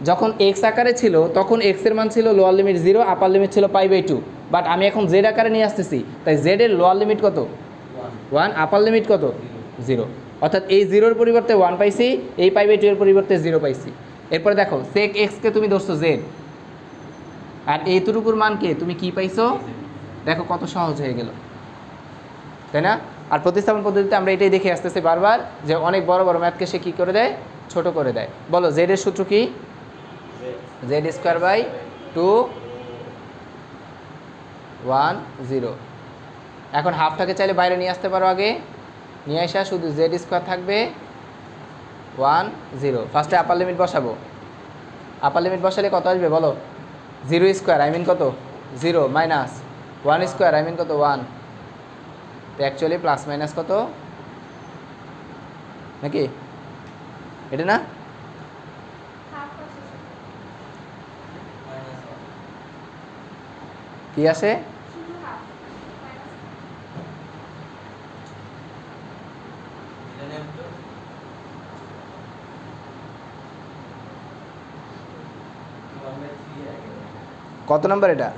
A: যখন এক্স আকারে ছিল তখন এক্সের মান ছিল লোয়ার লিমিট 0, আপার লিমিট ছিল π/2। বাট আমি এখন জেড আকারে নিয়ে আসতেছি, তাই জেডের লোয়ার লিমিট কত? 1, আপার লিমিট কত? 0। অর্থাৎ এই 0-র পরিবর্তে 1 পাইছি, এই π/2 এর পরিবর্তে 0 পাইছি। এরপরে দেখো সেক এক্সকে তুমি ধরছো জেড, আর এইটুকুর মানকে তুমি কি পাইছো? দেখো কত সহজ হয়ে গেল, তাই না? আর প্রতিস্থাপন পদ্ধতিতে আমরা এটাই দেখে আসতেছি বারবার যে অনেক বড় বড় ম্যাথকে সে কী করে দেয়? ছোট করে দেয়। বলো জেডের সূত্র কি? Z square by 2 1 0। এখন হাফটাকে চাইলে বাইরে নিয়ে আসতে পারো, আগে নিয়ে আসা শুধু জেড স্কোয়ার থাকবে 1 0। ফার্স্টে আপার লিমিট বসাবো, আপার লিমিট বসালে কত আসবে বলো? 0 স্কোয়ার আই মিন কত? 0 মাইনাস 1 স্কোয়ার আই মিন কত? 1। তো অ্যাকচুয়ালি প্লাস মাইনাস কত নাকি এটা না? কি আসে? কত নম্বর এটা?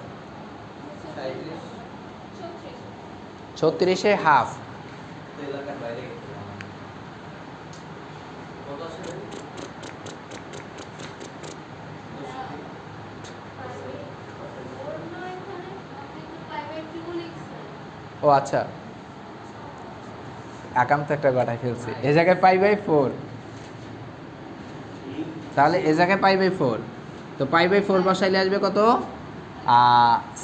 A: 36-এ হাফ। ও আচ্ছা, আকাম তো একটা গটায় ফেলছি। এ জায়গায় π/4, তাহলে এ জায়গায় π/4। তো π/4 বসাইলে আসবে কত?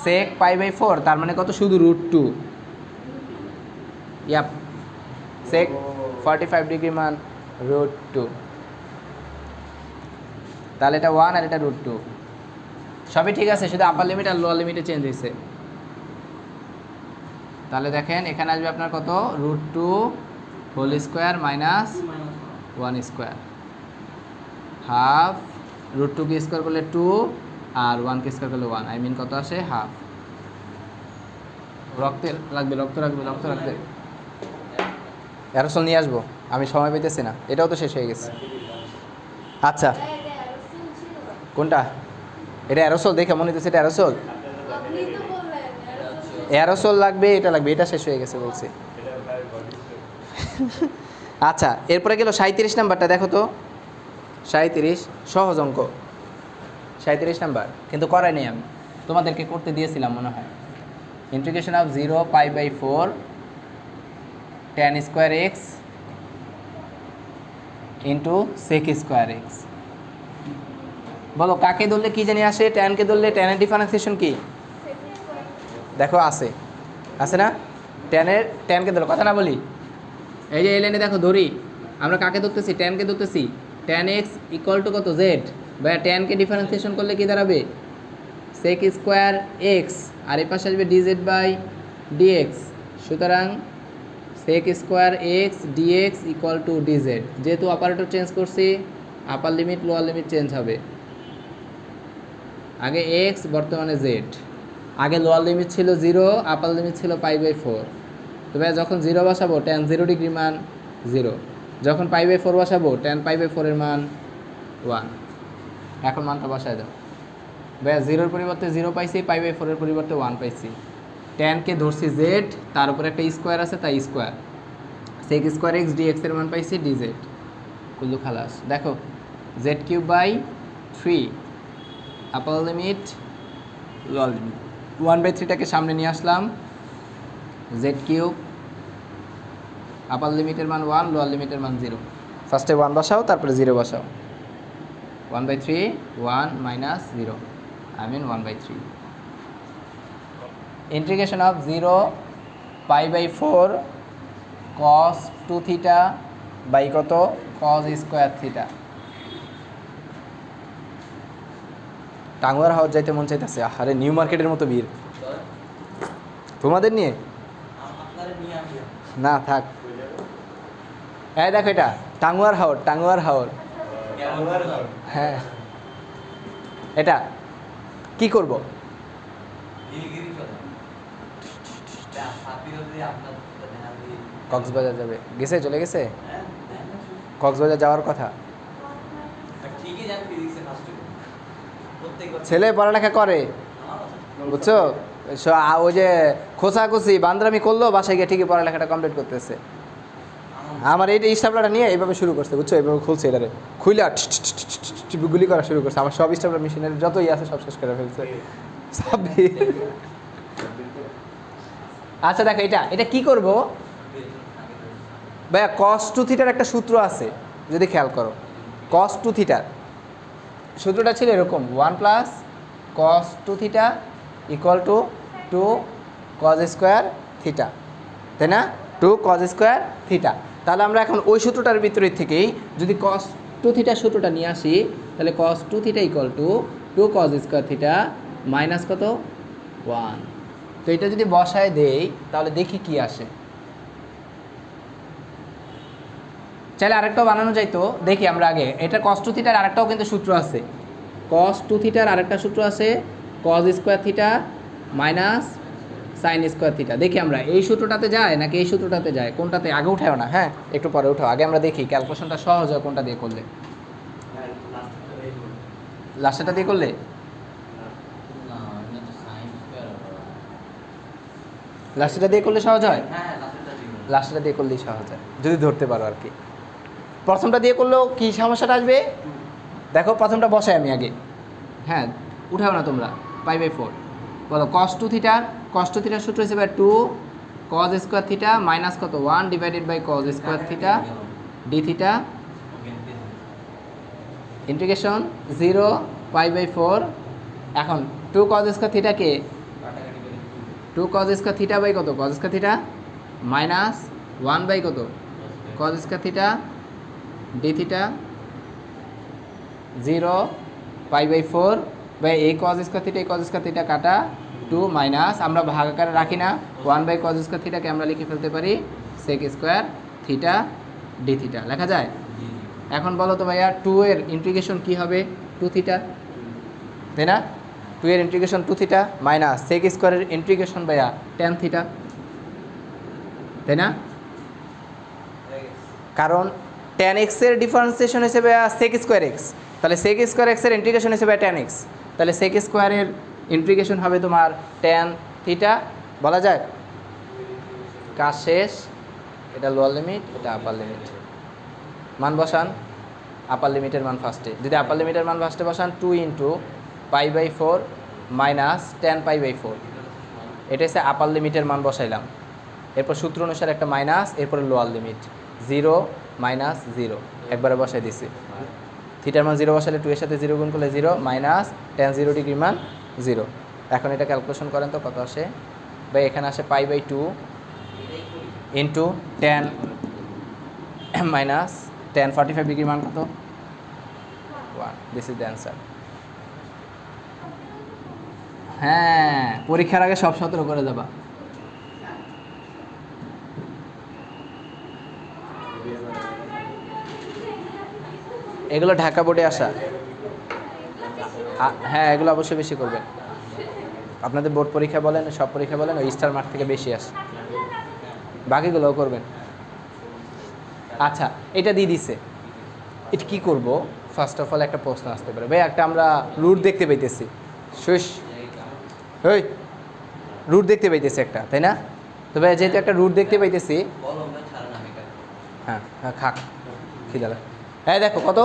A: সেক π/4, তার মানে কত? শুধু √2। ইয়াপ, সেক 45 ডিগ্রি মান √2। তাহলে এটা 1 আর এটা √2, সবই ঠিক আছে, শুধু আপার লিমিট আর লোয়ার লিমিটে চেঞ্জ হয়েছে। তাহলে দেখেন এখানে আসবে আপনার কত? √2 whole square minus 1 square, half. √2 কে স্কোয়ার করলে 2 আর 1 কে স্কোয়ার করলে 1, আই মিন কত আসে? হাফ। রক্তের লাগবে, রক্ত রাখবে। অ্যারোসল নিয়ে আসবো, আমি সময় পেতেছি না, এটাও তো শেষ হয়ে গেছে। আচ্ছা কোনটা? এটা অ্যারোসল, দেখে মনে হচ্ছে এটা অ্যারোসল। অ্যারোসল লাগবে, এটা লাগবে, এটা শেষ হয়ে গেছে বলছি। আচ্ছা এরপরে গেল 37 নাম্বারটা, দেখো তো 37 সহজ অঙ্ক, 37 নাম্বার, কিন্তু করাই নেই আমি, তোমাদেরকে করতে দিয়েছিলাম মনে হয়। Integration of 0π/4 tan square X into sec square X. বলো কাকে ধরলে কি জানি আসে? ট্যানকে ধরলে ট্যানের ডিফারেন্সিয়েশন কি? দেখো আছে, আছে না? ট্যানকে ধরো, কথা না বলি, এই যে এলেনে দেখো ধরি, আমরা কাকে ধরতেছি? ট্যানকে ধরতেছি। ট্যান এক্স ইকুয়াল টু কত? জেড। বা ট্যানকে ডিফারেন্সিয়েশন করলে কি দাঁড়াবে? সেক স্কোয়ার এক্স, আর এ পাশে আসবে ডিজেড বাই ডিএক্স। সুতরাং sec square x dx equal to DZ. যেহেতু অপারেটর চেঞ্জ করছি, upper limit lower limit change হবে। আগে এক্স, বর্তমানে জেড। আগে লোয়ার লিমিট ছিল 0, আপার লিমিট ছিল π/4। তবে যখন 0 বসাবো tan 0 ডিগ্রি মান 0, যখন π/4 বসাবো tan π/4 এর মান 1। এখন মানটা বসায় দাও। ভাইয়া 0-র পরিবর্তে 0 পাইছি, π/4 এর পরিবর্তে 1 পাইছি। ট্যানকে ধরছি জেড, তার উপরে একটা স্কোয়ার আছে, তাই square. Sec square x dx এর মান পাইছি ডিজেড। কুল্লু খালাস। দেখো z³ / 3 upper limit lower limit, 1/3টাকে সামনে নিয়ে আসলাম। z³ আপার লিমিটের মান 1, লোয়ার লিমিটের মান 0। ফার্স্টে 1 বসাও, তারপরে 0 বসাও। 1/3 1 minus 0, I mean 1/3। Integration of 0π/4 cos 2 theta by কত? cos square theta. টাঙ্গুয়ার হাউস যাইতে মন চাইতেছে। আরে নিউ মার্কেটের মতো ভিড় তোমাদের নিয়ে না থাক। এই দেখো এটা টাঙ্গুয়ার হাওর, টাঙ্গুয়ার হাওর। হ্যাঁ, এটা কি করব? কক্সবাজার যাবে, গেছে, চলে গেছে। কক্সবাজার যাওয়ার কথা। ছেলে পড়ালেখা করে, বুঝছো? ওই যে খোঁচাখুচি বান্দরামি করলো, বাসায় গিয়ে ঠিকই পড়ালেখাটা কমপ্লিট করতেছে। আমার এইটা স্টাপলারটা নিয়ে এইভাবে শুরু করছে, বুঝছো? এইভাবে খুলছে, এটারে খুইলা গুলি করা শুরু করছে। আমার সব স্টাপলার মেশিনের যতই আছে সব শেষ করে ফেলছে সব। আচ্ছা দেখো এটা এটা কি করব ভাইয়া? cos 2 থিটার একটা সূত্র আছে, যদি খেয়াল করো। cos 2 থিটার সূত্রটা ছিল এরকম, 1 + cos 2 theta equal to 2 cos square theta, তাই না? 2 cos স্কোয়ার থিটা। তাহলে আমরা এখন ওই সূত্রটার ভিতরে থেকেই যদি cos 2 থিটার সূত্রটা নিয়ে আসি, তাহলে cos 2 theta equal to 2 cos square theta minus কত? 1। তো এটা যদি বসায় দেই তাহলে দেখি কি আসে। চাইলে আরেকটাও বানানো যাইতো, দেখি আমরা আগে। এটা cos 2 থিটার আরেকটাও কিন্তু সূত্র আছে। cos 2 থিটার আরেকটা সূত্র আছে, cos square theta minus sine square theta. দেখি আমরা এই সূত্রটাতে যায় নাকি এই সূত্রটাতে যায়, কোনটাতে? আগে উঠাও না, হ্যাঁ একটু পরে উঠাও, আগে আমরা দেখি ক্যালকুলেশনটা সহজ হয় কোনটা দিয়ে করলে। লাস্টেরটা দিয়ে করলে লাস্টেরটা দিয়ে করলে সহজ হয়। লাস্টেরটা দিয়ে করলেই সহজ হয় যদি ধরতে পারো আর কি। প্রথমটা দিয়ে করলেও কি সমস্যাটা আসবে দেখো। প্রথমটা বসাই আমি আগে, হ্যাঁ উঠাও না তোমরা। π/4 বলো cos 2 থিটা, cos 2 থিটার সূত্র হিসেবে 2 cos স্কোয়ার থিটা মাইনাস কত? 1 divided by cos square theta D theta integration 0π/4। এখন 2 cos স্কোয়ার থিটাকে 2 cos স্কোয়ার থিটা বাই কত? cos square theta minus 1 by কত? cos square theta D theta 0π/4 by এই cos square theta, এই cos square theta কাটা 2 minus, আমরা ভাগ আকারে রাখি না, 1 বাই cos স্কোয়ার থিটাকে আমরা লিখে ফেলতে পারি sec square theta D theta, লেখা যায়। এখন বলো তো ভাইয়া 2 এর ইন্টিগ্রেশন কি হবে? 2 থিটা, তাই না? 2 এর ইন্টিগ্রেশন 2 থিটা মাইনাস sec স্কোয়ারের ইন্টিগ্রেশন ভাইয়া tan থিটা, তাই না? কারণ tan x এর ডিফারেন্সিয়েশন হিসেবে sec স্কোয়ার x, তাহলে sec স্কোয়ার x এর ইন্টিগ্রেশন হিসেবে tan x, তাহলে sec স্কোয়ারের ইন্টিগ্রেশন হবে তোমার tan থিটা, বলা যায়। কাজ শেষ। এটা লোয়ার লিমিট, এটা আপার লিমিট। মান বসান। আপার লিমিটের মান ফার্স্টে। যদি আপার লিমিটের মান ফার্স্টে বসান 2 ইন্টু π/4 মাইনাস 10π/4, এটা হচ্ছে আপার লিমিটের মান বসাইলাম। এরপর সূত্র অনুসারে একটা মাইনাস, এরপরে লোয়ার লিমিট 0 মাইনাস 0 একবারে বসাই দিছি। থিটার মান 0 বসালে 2 এর সাথে 0 গুণ করলে 0 মাইনাস tan 0 ডিগ্রি মান 0। এখন এটা ক্যালকুলেশন করেন তো কত আসে ভাই? এখানে আসে π/2 ইন্টু 10 মাইনাস tan 45 ডিগ্রি মান কত? 1। This is the answer. হ্যাঁ, পরীক্ষার আগে সব সতর্ক করে যাবা। এগুলো ঢাকা বোর্ডে আসা। হ্যাঁ, এগুলো অবশ্যই বেশি করবেন। আপনাদের বোর্ড পরীক্ষা বলেন, সব পরীক্ষা বলেন, ওই স্টার মার্ক থেকে বেশি আসে, বাকিগুলোও করবেন। আচ্ছা, এটা দিয়ে দিছে, এটা কী করব? ফার্স্ট অফ অল একটা প্রশ্ন আসতে পারে, ভাই একটা আমরা রুট দেখতে পাইতেছি, শেষ ওই রুট দেখতে পাইতেছি একটা, তাই না? তো ভাই যেহেতু একটা রুট দেখতে পাইতেছি, হ্যাঁ হ্যাঁ খাক খিদালা, হ্যাঁ দেখো কত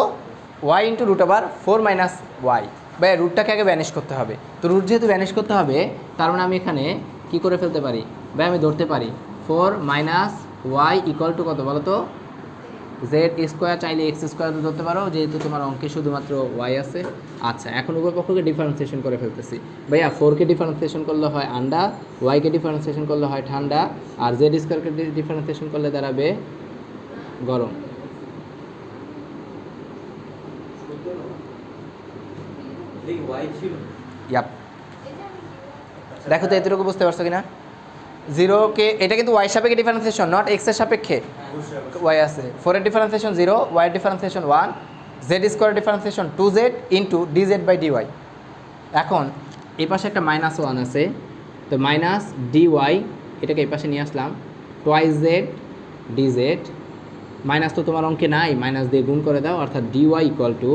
A: y into root over 4 minus y. ভাই রুটটাকে আগে ভ্যানিশ করতে হবে, তো রুট যেহেতু ভ্যানিশ করতে হবে, তার মানে আমি এখানে কি করে ফেলতে পারি? ভাই আমি ধরতে পারি 4 মাইনাস ওয়াই ইকুয়াল টু কত বলো তো? জেড স্কোয়ার, চাইলে এক্স স্কোয়ার ধরতে পারো, যেহেতু তোমার অঙ্কে শুধুমাত্র ওয়াই আছে। আচ্ছা, এখন উভয় পক্ষকে ডিফারেন্সিয়েশন করে ফেলতেছি। ভাইয়া 4কে ডিফারেন্সিয়েশন করলে হয় আন্ডা, ওয়াইকে ডিফারেন্সিয়েশন করলে হয় ঠান্ডা, আর জেড স্কোয়ারকে ডিফারেন্সিয়েশন করলে দাঁড়াবে গরম। ইয়াপ, দেখো তো এতটুকু বুঝতে পারছো কিনা? 0কে, এটা কিন্তু ওয়াই সাপেক্ষে ডিফারেন্সিয়েশন, নট এক্স এর সাপেক্ষে। ওয়াই আছে, 4 এর ডিফারেন্সিয়েশন 0, ওয়াই এর ডিফারেন্সিয়েশন 1, জেড স্কোয়ারের ডিফারেন্সিয়েশন 2z ইন্টু dz/dy। এখন এই পাশে একটা -1 আছে, তো মাইনাস dy, এটাকে এই পাশে নিয়ে আসলাম, টুয়াইস জেড dz, মাইনাস তো তোমার অঙ্কে নাই, মাইনাস দিয়ে গুণ করে দাও, অর্থাৎ dy equal to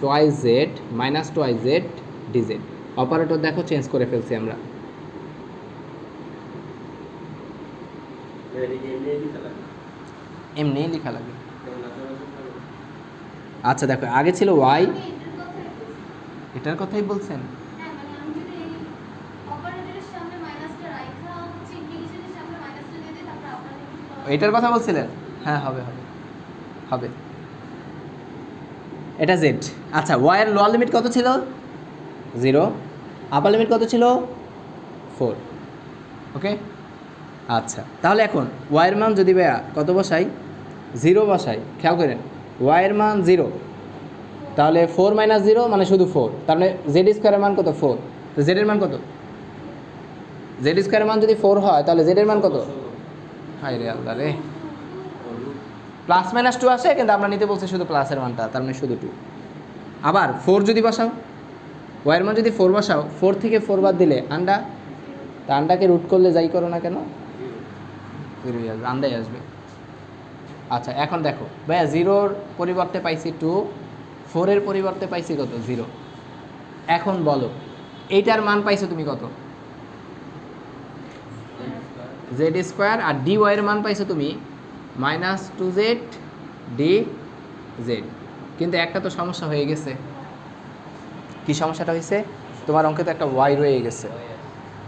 A: twice Z minus twice Z dz। Operator দেখো চেঞ্জ করে ফেলছি আমরা। এমনি লেখা লাগে। আচ্ছা দেখো, আগে ছিল ওয়াই, এটার কথাই বলছেন? এটার কথা বলছিলেন? হ্যাঁ হবে হবে হবে, এটা জেড। আচ্ছা, ওয়াই এর লোয়ার লিমিট কত ছিল? 0, আপার লিমিট কত ছিল? 4। ওকে, আচ্ছা তাহলে এখন ওয়াইয়ের মান যদি ভাইয়া কত বসাই? 0 বসাই, খেয়াল করেন ওয়াইয়ের মান 0, তাহলে 4 মাইনাস 0 মানে শুধু 4, তার মানে জেড স্কোয়ারের মান কত? 4। তো জেডের মান কত? জেড স্কোয়ারের মান যদি 4 হয়, তাহলে জেডের মান কত? হাই রে আল্লাহ রে, প্লাস মাইনাস 2 আসে, কিন্তু আমরা নিতে বলছি শুধু প্লাসের মানটা, তার মানে শুধু 2। আবার 4 যদি বসাও, ওয়াইয়ের মান যদি 4 বসাও, 4 থেকে 4 বাদ দিলে আন্ডা, তা আন্ডাকে রুট করলে যাই করো না কেন 0 আসবে, আন্ডাই আসবে। আচ্ছা এখন দেখো ভাইয়া 0-র পরিবর্তে পাইছি 2, 4-এর পরিবর্তে পাইছি কত? 0। এখন বলো এইটার মান পাইছো তুমি কত? জেড স্কোয়ার, আর ডি ওয়াইয়ের মান পাইছো তুমি -2z dz। কিন্তু একটা তো সমস্যা হয়ে গেছে। কি সমস্যাটা হয়েছে? তোমার অঙ্কে তো একটা ওয়াই রয়ে গেছে,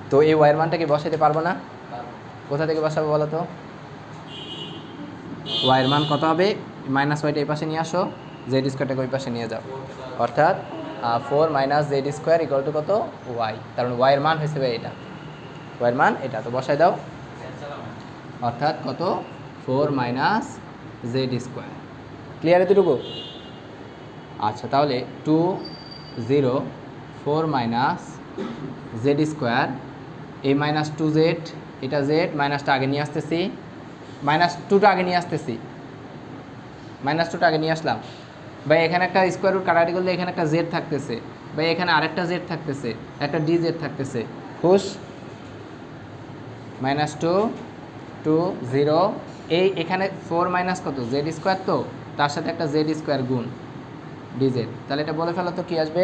A: তো এই ওয়াইয়ের মানটাকে বসাইতে পারবো না। কোথা থেকে বসাবো বলো তো? ওয়াইয়ের মান কত হবে? মাইনাস ওয়াইটা এই পাশে নিয়ে আসো, জেড স্কোয়ারটাকে ওই পাশে নিয়ে যাও, অর্থাৎ 4 minus Z square equal to কত? ওয়াই। তার মানে ওয়াইয়ের মান হয়েছে এটা, ওয়াইয়ের মান এটা, তো বসাই দাও, অর্থাৎ কত? 4 মাইনাস জেড স্কোয়ার। ক্লিয়ার এতটুকু? আচ্ছা তাহলে 2 0 4 মাইনাস জেড স্কোয়ার, এই -2z, এটা জেড, মাইনাসটা আগে নিয়ে আসতেছি, -2টা আগে নিয়ে আসতেছি, -2টা আগে নিয়ে আসলাম। ভাই এখানে একটা স্কোয়ার রুট কাটাকাটি করলে এখানে একটা জেড থাকতেছে, ভাই এখানে আরেকটা জেড থাকতেছে, একটা ডি জেড থাকতেছে, খুশ? -2 2 0, এই এখানে 4 মাইনাস কত? জেড স্কোয়ার, তো তার সাথে একটা জেড স্কোয়ার গুণ ডিজেড, তাহলে এটা বলে ফেলো তো কি আসবে?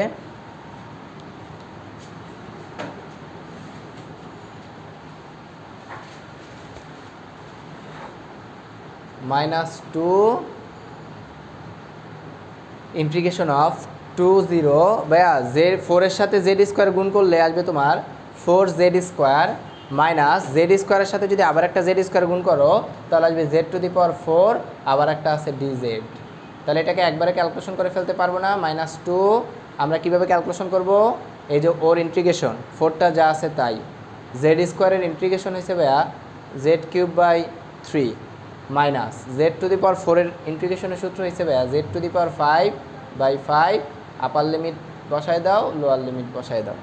A: -2 ইন্টিগ্রেশন অফ 20 ভাইয়া জেড 4-এর সাথে জেড স্কোয়ার গুণ করলে আসবে তোমার 4z স্কোয়ার মাইনাস জেড স্কোয়ারের সাথে যদি আবার একটা জেড স্কোয়ার গুণ করো তাহলে আসবে z⁴, আবার একটা আছে dz। তাহলে এটাকে একবারে ক্যালকুলেশন করে ফেলতে পারবো না। -2 আমরা কিভাবে ক্যালকুলেশন করব? এই যে ওর ইন্টিগ্রেশন 4টা যা আছে তাই, জেড স্কোয়ারের ইন্টিগ্রেশন হয়েছে ভাইয়া z³ / 3 মাইনাস z⁴ এর ইন্টিগ্রেশনের সূত্র হয়েছে ভাইয়া z⁵/5 আপার লিমিট বসায় দাও, লোয়ার লিমিট বসায় দাও।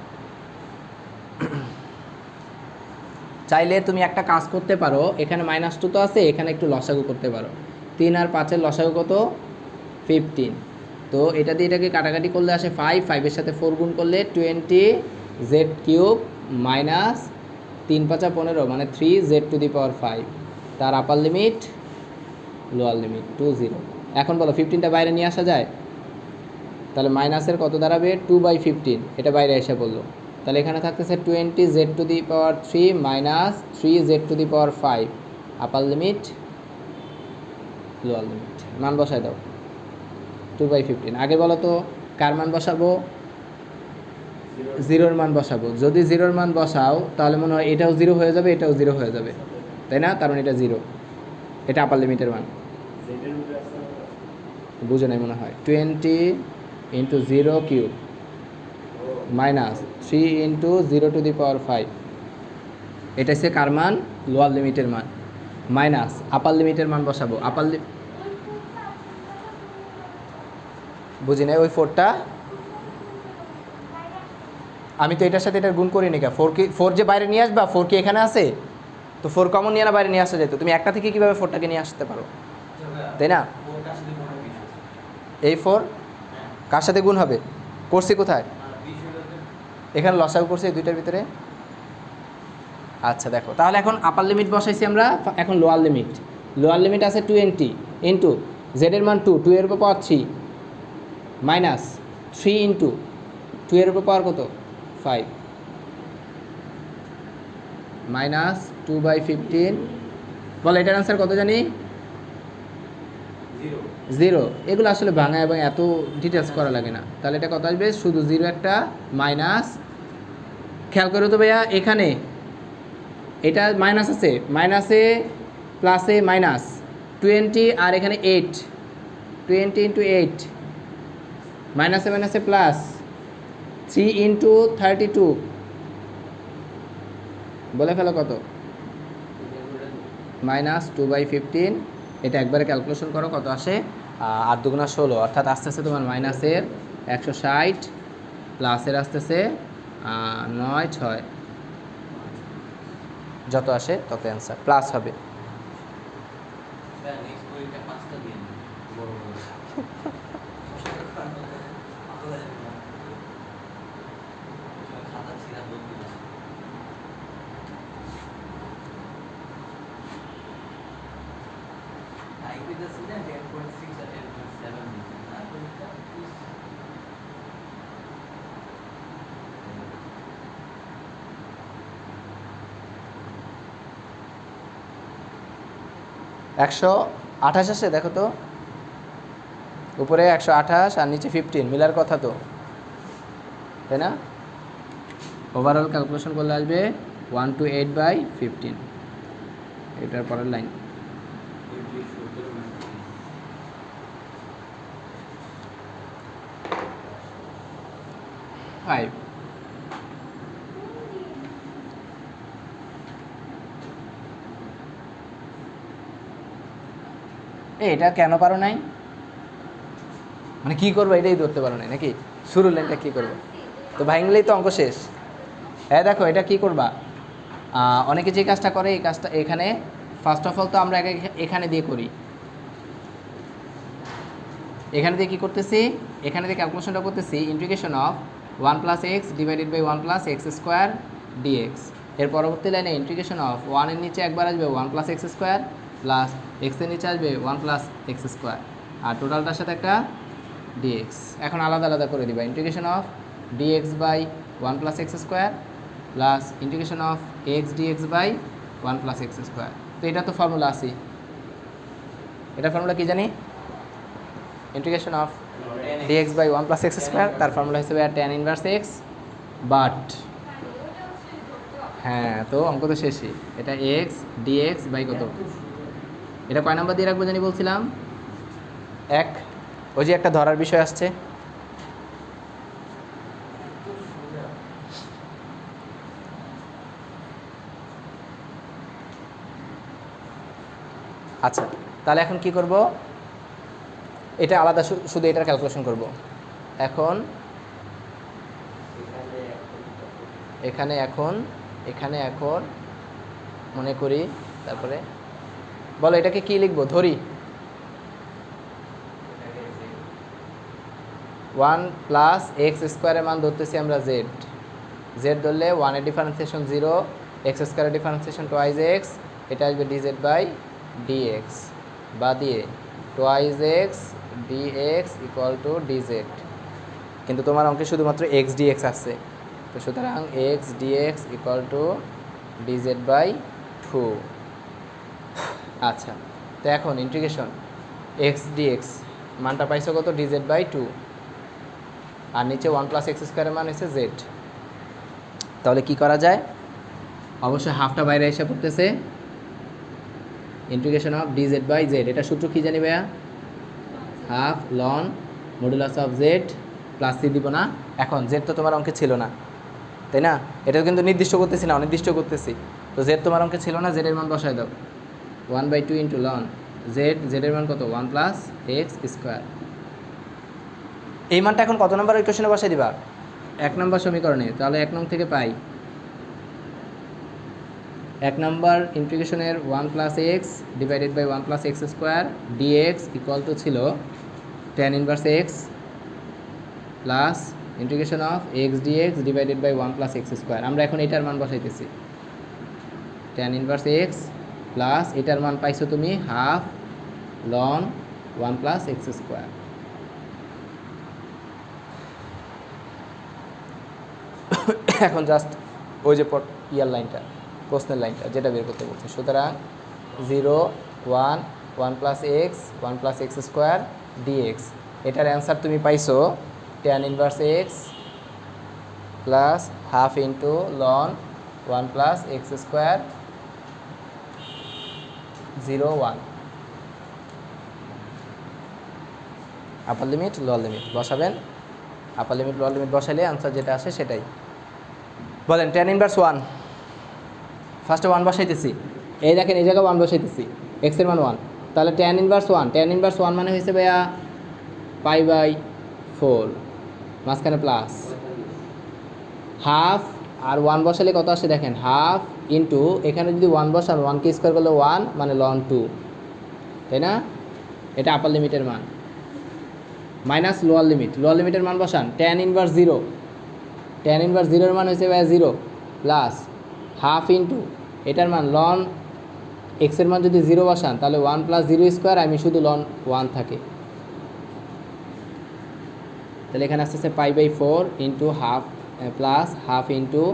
A: চাইলে তুমি একটা কাজ করতে পারো, এখানে -2 তো আছে, এখানে একটু লসাগু করতে পারো। 3 আর 5-এর লসাগু কত? 15। তো এটা দিয়ে এটাকে কাটাকাটি করলে আসে 5, 5-এর সাথে 4 গুণ করলে 20z³ মাইনাস 3 × 5 = 15 মানে 3z⁵। তার আপার লিমিট লোয়ার লিমিট 20। এখন বলো 15টা বাইরে নিয়ে আসা যায়? তাহলে মাইনাসের কত দাঁড়াবে? 2/15, এটা বাইরে এসে পড়লো। তাহলে এখানে থাকতেছে 20z⁵ মাইনাস 3z⁵, আপার লিমিট লোয়ার লিমিট। মান বসায় দাও 2/15। আগে বলো তো কার মান বসাবো? 0-এর মান বসাবো। যদি 0-এর মান বসাও তাহলে মনে হয় এটাও 0 হয়ে যাবে, এটাও 0 হয়ে যাবে, তাই না? তার মানে এটা 0, এটা আপার লিমিটের মান। বুঝে নাই মনে হয়। 20 × 0³ মাইনাস 3 × 0⁵, এটা হচ্ছে কার মান? লোয়ার লিমিটের মান। মাইনাস আপার লিমিটের মান বসাবো। বুঝি নাই ওই 4টা, আমি তো এটার সাথে এটার গুণ করি নি। 4 যে বাইরে নিয়ে আসবা, 4 কি এখানে আছে? তো 4 কমন নিয়ে না বাইরে নিয়ে আসা যেত। তুমি একটা থেকে কীভাবে 4টাকে নিয়ে আসতে পারো, তাই না? এই 4 কার সাথে গুণ হবে? করছি কোথায়? এখানে লসাগু করছি এই দুইটার ভিতরে। আচ্ছা দেখো, তাহলে এখন আপার লিমিট বসাইছি আমরা, এখন লোয়ার লিমিট। লোয়ার লিমিট আছে 20 ইন্টু জেডের মান 2, 2 এর উপর পাওয়ার 3 মাইনাস 3 ইন্টু 2 এর উপর পাওয়ার কত? 5 মাইনাস 2/15। বলো এটার আনসার কত জানি? 0। এগুলো আসলে ভাঙা এবং এত ডিটেলস করা লাগে না। তাহলে এটা কত আসবে? শুধু 0 একটা মাইনাস। খেয়াল করো তো ভাইয়া, এখানে এটা মাইনাস আছে, মাইনাসে প্লাসে মাইনাস 20 আর এখানে 8, 20 × 8 মাইনাসে মাইনাসে প্লাস 3 × 32। বলে ফেলো কত? -2/15। এটা একবারে ক্যালকুলেশন করো কত আসে। 8 × 2 = 16, অর্থাৎ আস্তে আস্তে তোমার মাইনাসের 160 প্লাসের আসতেছে 9, 6, যত আসে তত অ্যান্সার প্লাস হবে। একশো 28 আসে, দেখো তো উপরে 128 আর নিচে 15, মিলার কথা তো, তাই না? ওভারঅল ক্যালকুলেশন করলে আসবে 128/15। এটার পরের লাইন 5। এটা কেন পারো নাই? মানে কী করবো এটাই ধরতে পারো নাই নাকি? শুরুর লাইনটা কী করবো? তো ভাঙলেই তো অঙ্ক শেষ। হ্যাঁ দেখো, এটা কী করবা? অনেকে যে কাজটা করে, এই কাজটা এখানে ফার্স্ট অফ অল তো আমরা এখানে দিয়ে করি। এখানে দিয়ে কী করতেছি? এখানে দিয়ে ক্যালকুলেশনটা করতেছি integration of 1 + x / 1 + x² dx। এর পরবর্তী লাইনে ইন্টিগ্রেশন অফ 1 এর নিচে একবার আসবে 1 + x² প্লাস x এর নিচে আসবে 1 + x², আর টোটালটার সাথে একটা dx। এখন আলাদা আলাদা করে দিবা। Integration of dx/1 + x² plus integration of x dx/1 + x²। তো এটা তো ফর্মুলা আছে। এটা ফর্মুলা কি জানি? Integration of dx by one plus x square, তার ফর্মুলা হিসেবে ট্যান ইনভার্স এক্স, বাট হ্যাঁ তো অঙ্ক তো শেষই, এটা এক্স ডিএক্স বাই কত, এটা কয় নাম্বার দিয়ে রাখবো জানি বলছিলাম, এক। ওই যে একটা ধরার বিষয় আসছে, আচ্ছা তাহলে এখন কি করব, এটা আলাদা শুধু এটার ক্যালকুলেশন করব। এখন এখানে এখন মনে করি, তারপরে বলো এটাকে কি লিখবো, ধরি 1 প্লাস এক্স স্কোয়ারের মান ধরতেছি আমরা জেড, জেড ধরলে 1 এর ডিফারেন্সিয়েশন 0, এক্স স্কোয়ারের ডিফারেন্সিয়েশন টোয়াইজ এক্স, এটা আসবে ডিজেড বাই ডিএক্স, বা দিয়ে twice x dx equal to dz, কিন্তু তোমার অঙ্কে শুধুমাত্র এক্স ডিএক্স আছে, তো সুতরাং x dx equal to dz by 2। আচ্ছা তো এখন ইন্টিগ্রেশন এক্স ডিএক্স মানটা পাইছো কত, ডিজেড বাই 2, আর নিচে 1 প্লাস এক্স স্কোয়ারের মান হচ্ছে জেড। তাহলে কি করা যায়, অবশ্যই হাফটা বাইরে এসে পড়তেছে, integration of dz by z, এটা সূত্র কী জানি ভাইয়া, half ln modulus of z plus c দিব না। এখন জেড তো তোমার অঙ্কে ছিল না, তাই না, এটা কিন্তু নির্দিষ্ট করতেছি না, অনির্দিষ্ট করতেছি, তো জেড তোমার অঙ্কে ছিল না, জেডের মান বসায় দাও 1/2 ইন্টু লন জেড, জেডের মান কত 1 প্লাস এক্স স্কোয়ার। এই মানটা এখন কত নম্বর ইকুয়েশনে বসাই দিবা, 1 নম্বর সমীকরণে, তাহলে 1 নং থেকে পাই 1 নম্বর ইন্টিগ্রেশনের 1 plus X divided by 1 plus x square DX equal to ছিল tan inverse X plus integration of X DX divided by 1 plus x square. আমরা এখন এটার মান বসাইতেছি, ট্যান ইনভার্স এক্স প্লাস এটার মান পাইছো তুমি half ln 1 plus x square. এখন জাস্ট ওই যে ইয়ার লাইনটা, প্রশ্নের লাইনটা যেটা বের করতে বলছে, সুতরাং 0 1 1 plus X 1 plus x square DX, এটার অ্যান্সার তুমি পাইছো tan inverse X plus half into ln 1 plus x square 0 1, upper limit lower limit বসাবেন, আপার লিমিট লোয়ার লিমিট বসাইলে আনসার যেটা আসে সেটাই। বলেন ট্যান ইনভার্স 1, ফার্স্টে 1 বসাইতেছি, এই দেখেন এই জায়গায় 1 বসাইতেছি, এক্সের মান 1, তাহলে ট্যান ইনভার্স 1, ট্যান ইনভার্স 1 মানে হয়েছে ভাইয়া π/4, মাঝখানে প্লাস হাফ, আর 1 বসালে কত আসে দেখেন হাফ ইন্টু, এখানে যদি 1 বসান 1কে স্কোয়ার করলে 1 মানে লন 2, তাই না, এটা আপার লিমিটের মান, মাইনাস লোয়ার লিমিট, লোয়ার লিমিটের মান বসান ট্যান ইনভার্স 0, ট্যান ইনভার্স 0 এর মান হয়েছে ভাইয়া 0 প্লাস হাফ ইন্টু এটার মান লন এক্সের মান যদি 0 বসান তাহলে 1 প্লাস 0 স্কোয়ার, আমি শুধু লন 1 থাকে, তাহলে এখানে আসতেছে π/4 into half plus half into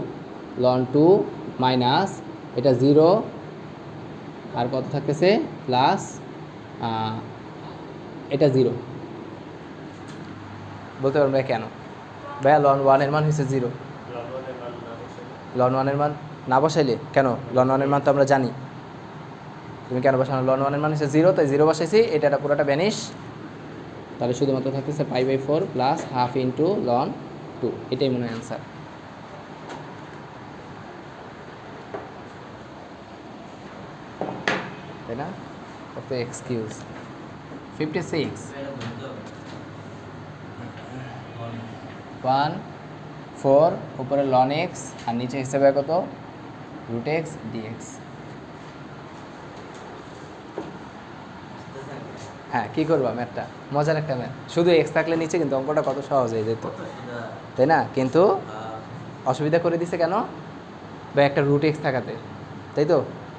A: ln 2 minus এটা 0 আর কত থাকতেছে প্লাস এটা 0। বলতে পারবেন ভাই কেন, ভাইয়া লন 1 এর মান হচ্ছে 0, লন 1 এর মান না বসাইলে কেন, লন 1 এর মান তো আমরা জানি, তুমি কেন বসানো, লন 1 এর মান হচ্ছে 0, তাই 0 বসাইছি, এটা পুরোটা ভ্যানিশ, তাহলে শুধুমাত্র থাকতেছে π/4 প্লাস হাফ ইন্টু লন 2, এটাই মনে হয় অ্যান্সার। তাই না, কত এক্সকিউজ 56 1 4 উপরে লন এক্স আর নিচে হিসেবে কত রুট এক্স ডিএক্স। হ্যাঁ কী করবো, ম্যাথটা মজার একটা ম্যাথ, শুধু এক্স থাকলে নিচে কিন্তু অঙ্কটা কত সহজ হয়ে যেত, তাই না, কিন্তু অসুবিধা করে দিছে কেন, বা একটা রুট এক্স থাকাতে, তাই তো,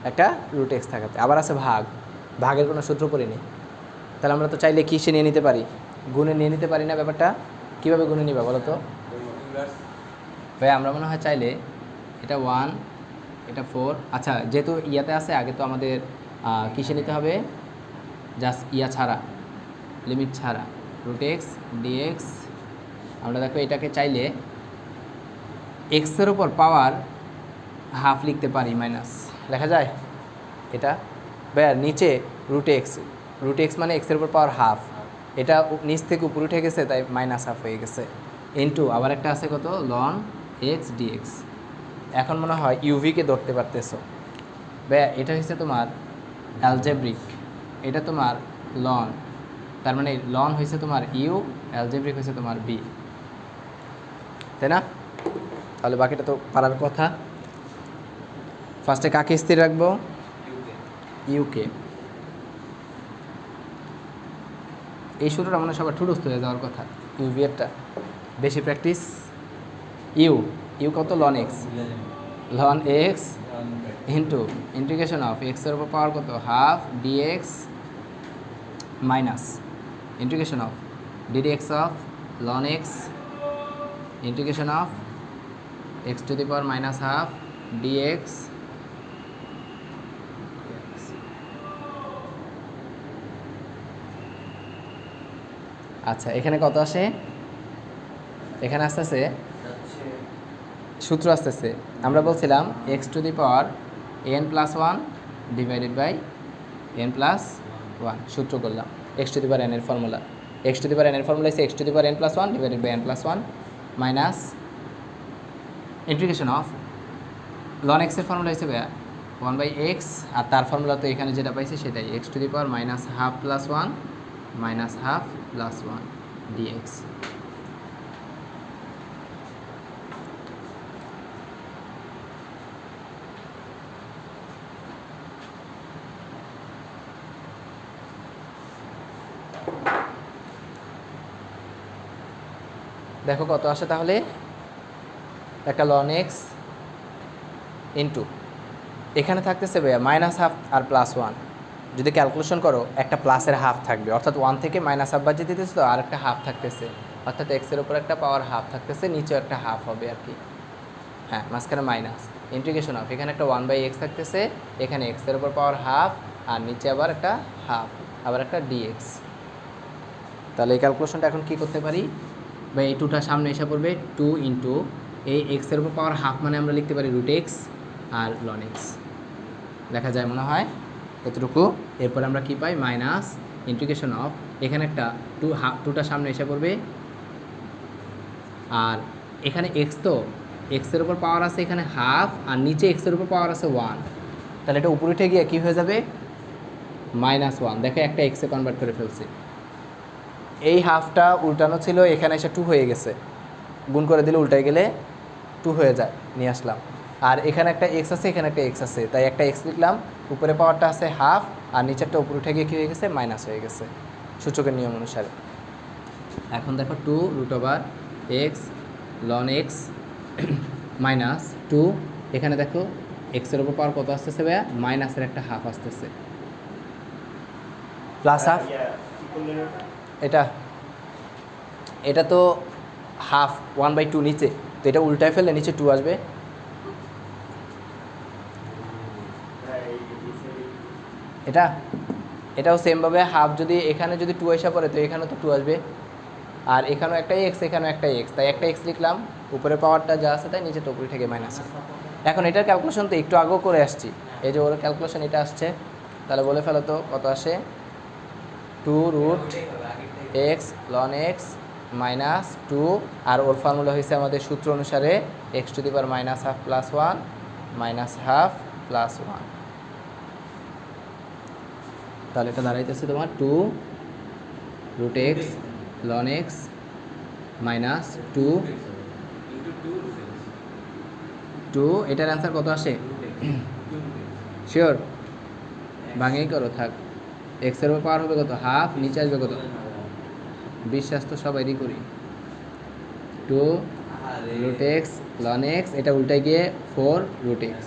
A: একটা রুট এক্স থাকাতে, আবার আছে ভাগ, ভাগের কোনো সূত্র পড়িনি, তাহলে আমরা তো চাইলে কিসে নিয়ে নিতে পারি, গুণে নিয়ে নিতে পারি না, ব্যাপারটা কীভাবে গুণে নিবা বলো তো ভাই, আমরা মনে হয় চাইলে এটা 1 এটা 4, আচ্ছা যেহেতু ইয়াতে আছে আগে তো আমাদের কিসে নিতে হবে, জাস্ট ইয়া ছাড়া লিমিট ছাড়া, রুট এক্স ডিএক্স। আমরা দেখো এটাকে চাইলে এক্সের উপর পাওয়ার হাফ লিখতে পারি, মাইনাস লেখা যায় এটা নিচে রুট এক্স মানে এক্সের উপর পাওয়ার হাফ, এটা নিচ থেকে উপরে উঠে গেছে তাই মাইনাস হাফ হয়ে গেছে, ইন্টু আবার একটা আছে কত লন এক্স ডিএক্স। এখন মনে হয় ইউভিকে ধরতে পারতেছো, এটা হচ্ছে তোমার অ্যালজেব্রিক, এটা তোমার লন, তার মানে লন হয়েছে তোমার ইউ, অ্যালজেব্রিক হয়েছে তোমার বি, তাই না? তাহলে বাকিটা তো পারার কথা। ফার্স্টে কাকে স্থির রাখবো? ইউকে। এই সূত্রটা মনে সবার ঠুটস্থ হয়ে যাওয়ার কথা, ইউভিএরটা বেশি প্র্যাকটিস। ইউ কত ln x into integration of এক্সের উপর পাওয়ার কত half dx minus integration of d dx of ln x integration of x to the power minus half dx. আচ্ছা এখানে কত আসে? এখানে আসতেছে সূত্র আসতেছে, আমরা বলছিলাম x to the power n plus one divided by n plus one, সূত্র করলাম এক্স টু দি পাওয়ার এনের formula. X to the power এনের ফর্মুলা হচ্ছে x to the power n plus one divided by n plus one minus integration of ln এক্সের formula হিসেবে one by x, আর তার formula তো এখানে যেটা পাইছে সেটাই x to the power minus half plus one minus half plus one dx. দেখো কত আসে তাহলে, একটা লন এক্স ইন্টু এখানে থাকতেছে ভাইয়া মাইনাস হাফ আর প্লাস ওয়ান, যদি ক্যালকুলেশন করো একটা প্লাসের হাফ থাকবে, অর্থাৎ ওয়ান থেকে মাইনাস হাফ বাজিয়ে দিতেছে, তো আর একটা হাফ থাকতেছে, অর্থাৎ এক্সের উপর একটা পাওয়ার হাফ থাকতেছে, নিচেও একটা হাফ হবে আর কি, হ্যাঁ মাঝখানে মাইনাস ইন্টিগ্রেশন অফ এখানে একটা ওয়ান বাই এক্স থাকতেছে, এখানে এক্সের উপর পাওয়ার হাফ আর নিচে আবার একটা হাফ, আবার একটা ডিএক্স। তাহলে এই ক্যালকুলেশনটা এখন কী করতে পারি বা এই টুটা সামনে এসে পড়বে, টু ইন্টু এই এক্সের উপর পাওয়ার হাফ মানে আমরা লিখতে পারি রুট এক্স আর লন এক্স, লেখা যায় মনে হয় এতটুকু। এরপর আমরা কি পাই মাইনাস ইন্টিগ্রেশন অফ এখানে একটা টুটা সামনে এসে পড়বে, আর এখানে এক্স তো এক্সের উপর পাওয়ার আছে এখানে হাফ, আর নিচে এক্সের উপর পাওয়ার আছে ওয়ান, তাহলে এটা উপরে উঠে গিয়ে কী হয়ে যাবে মাইনাস ওয়ান। দেখো একটা এক্সে কনভার্ট করে ফেলছে, এই হাফটা উল্টানো ছিল, এখানে এসে টু হয়ে গেছে, গুণ করে দিলে উল্টায় গেলে টু হয়ে যায়, নিয়ে আসলাম। আর এখানে একটা এক্স আছে এখানে একটা এক্স আছে, তাই একটা এক্স লিখলাম, উপরে পাওয়ারটা আছে হাফ আর নিচেরটা উপরে উঠে গিয়ে কী হয়ে গেছে মাইনাস হয়ে গেছে সূচকের নিয়ম অনুসারে। এখন দেখো two root over x ln x minus two, এখানে দেখো এক্সের উপর পাওয়ার কত আসতেছে ভাইয়া মাইনাসের একটা হাফ আসতেছে, প্লাস হাফ এটা তো হাফ ওয়ান বাই টু নিচে, তো এটা উল্টায় ফেললে নিচে টু আসবে, এটাও সেমভাবে হাফ যদি এখানে যদি টু আসা পড়ে তো এখানেও তো টু আসবে, আর এখানেও একটা এক্স এখানেও একটা এক্স, তাই একটা এক্স লিখলাম, উপরে পাওয়ারটা যা আছে তাই নিচে তো উপরে থেকে মাইনাস। এখন এটার ক্যালকুলেশন তো একটু আগেও করে আসছি, এই যে ওর ক্যালকুলেশন এটা আসছে, তাহলে বলে ফেলো তো কত আসে, two root x ln x minus two, আর ওর ফর্মুলা হয়েছে আমাদের সূত্র অনুসারে X to the power minus half plus one minus half plus one. তাহলে এটা দাঁড়াইতেছে তোমার two root x ln x minus two two, এটার অ্যান্সার কত আসে শিওর ভাঙেই করো থাক, এক্সের উপর পাওয়ার হবে কত হাফ, নিচে আসবে কত, বিশ্বাস তো সবাইই করি, two root x ln x, এটা উল্টে গিয়ে ফোর রুট এক্স,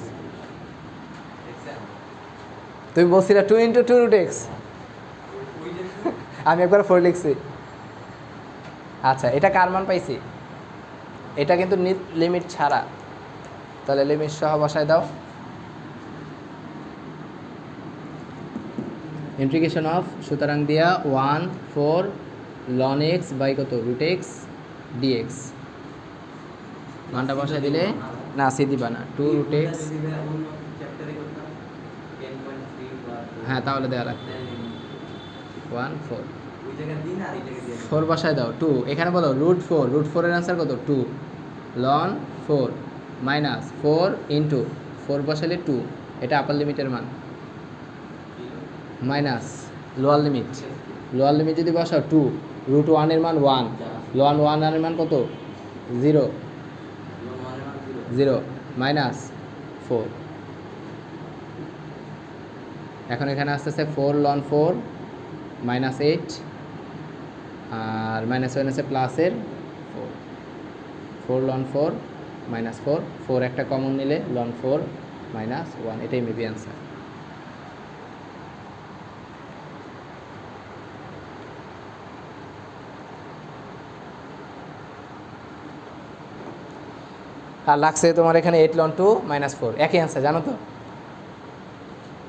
A: তুমি বলছিলে two into two root x, আমি একবার ফোর লিখছি। আচ্ছা এটা কার মান পাইছি, এটা কিন্তু লিমিট ছাড়া, তাহলে লিমিট সহ বসায় দাও, ইন্টিগ্রেশন অফ সুতরাং দিয়া one four ln x by কত রুট এক্স ডিএক্স, মানটা বসায় দিলে না সি দিবা না 2 রুট এক্স, হ্যাঁ তাহলে দেওয়া লাগবে 1 4 4 বসায় দাও 2, এখানে বলো √4 এর অ্যান্সার কত 2 লন 4 মাইনাস 4 ইন্টু 4 বসালে 2, এটা আপার লিমিটের মান মাইনাস লোয়ার লিমিট যদি বসাও 2 √1 এর মান 1 লন 1 এর মান কত 0 মাইনাস 4, এখন এখানে আসতেছে 4 লন 4 মাইনাস 8 আর মাইনাস আছে প্লাসের 4 লন 4 মাইনাস 4 একটা কমন নিলে লন 4 মাইনাস 1, এটাই মেবি অ্যান্সার। আর লাগছে তোমার এখানে 8 লন 2 মাইনাস 4, একই অ্যান্সার জানো তো,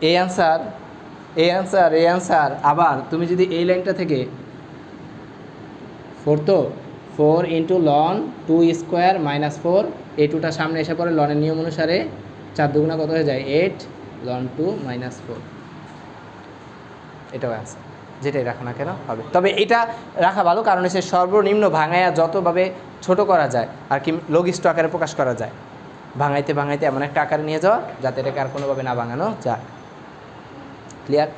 A: এই অ্যান্সার। আবার তুমি যদি এই লাইনটা থেকে 4 তো 4 ইন্টু লন 2 স্কোয়ার মাইনাস 4, এই 2টা সামনে এসে পড়ে লনের নিয়ম অনুসারে 4 দুগুণা কত হয়ে যায় 8 লন 2 মাইনাস 4, এটাও অ্যান্সার, যেটাই রাখো না কেন হবে। তবে এটা রাখা ভালো, কারণ হচ্ছে সর্বনিম্ন ভাঙাইয়া যতভাবে ছোট করা যায় আর কি লঘিষ্ঠ আকারে প্রকাশ করা যায়, ভাঙাইতে এমন একটা আকারে নিয়ে যাওয়া যাতে এটাকে আর কোনোভাবে না ভাঙানো যায়। ক্লিয়ার?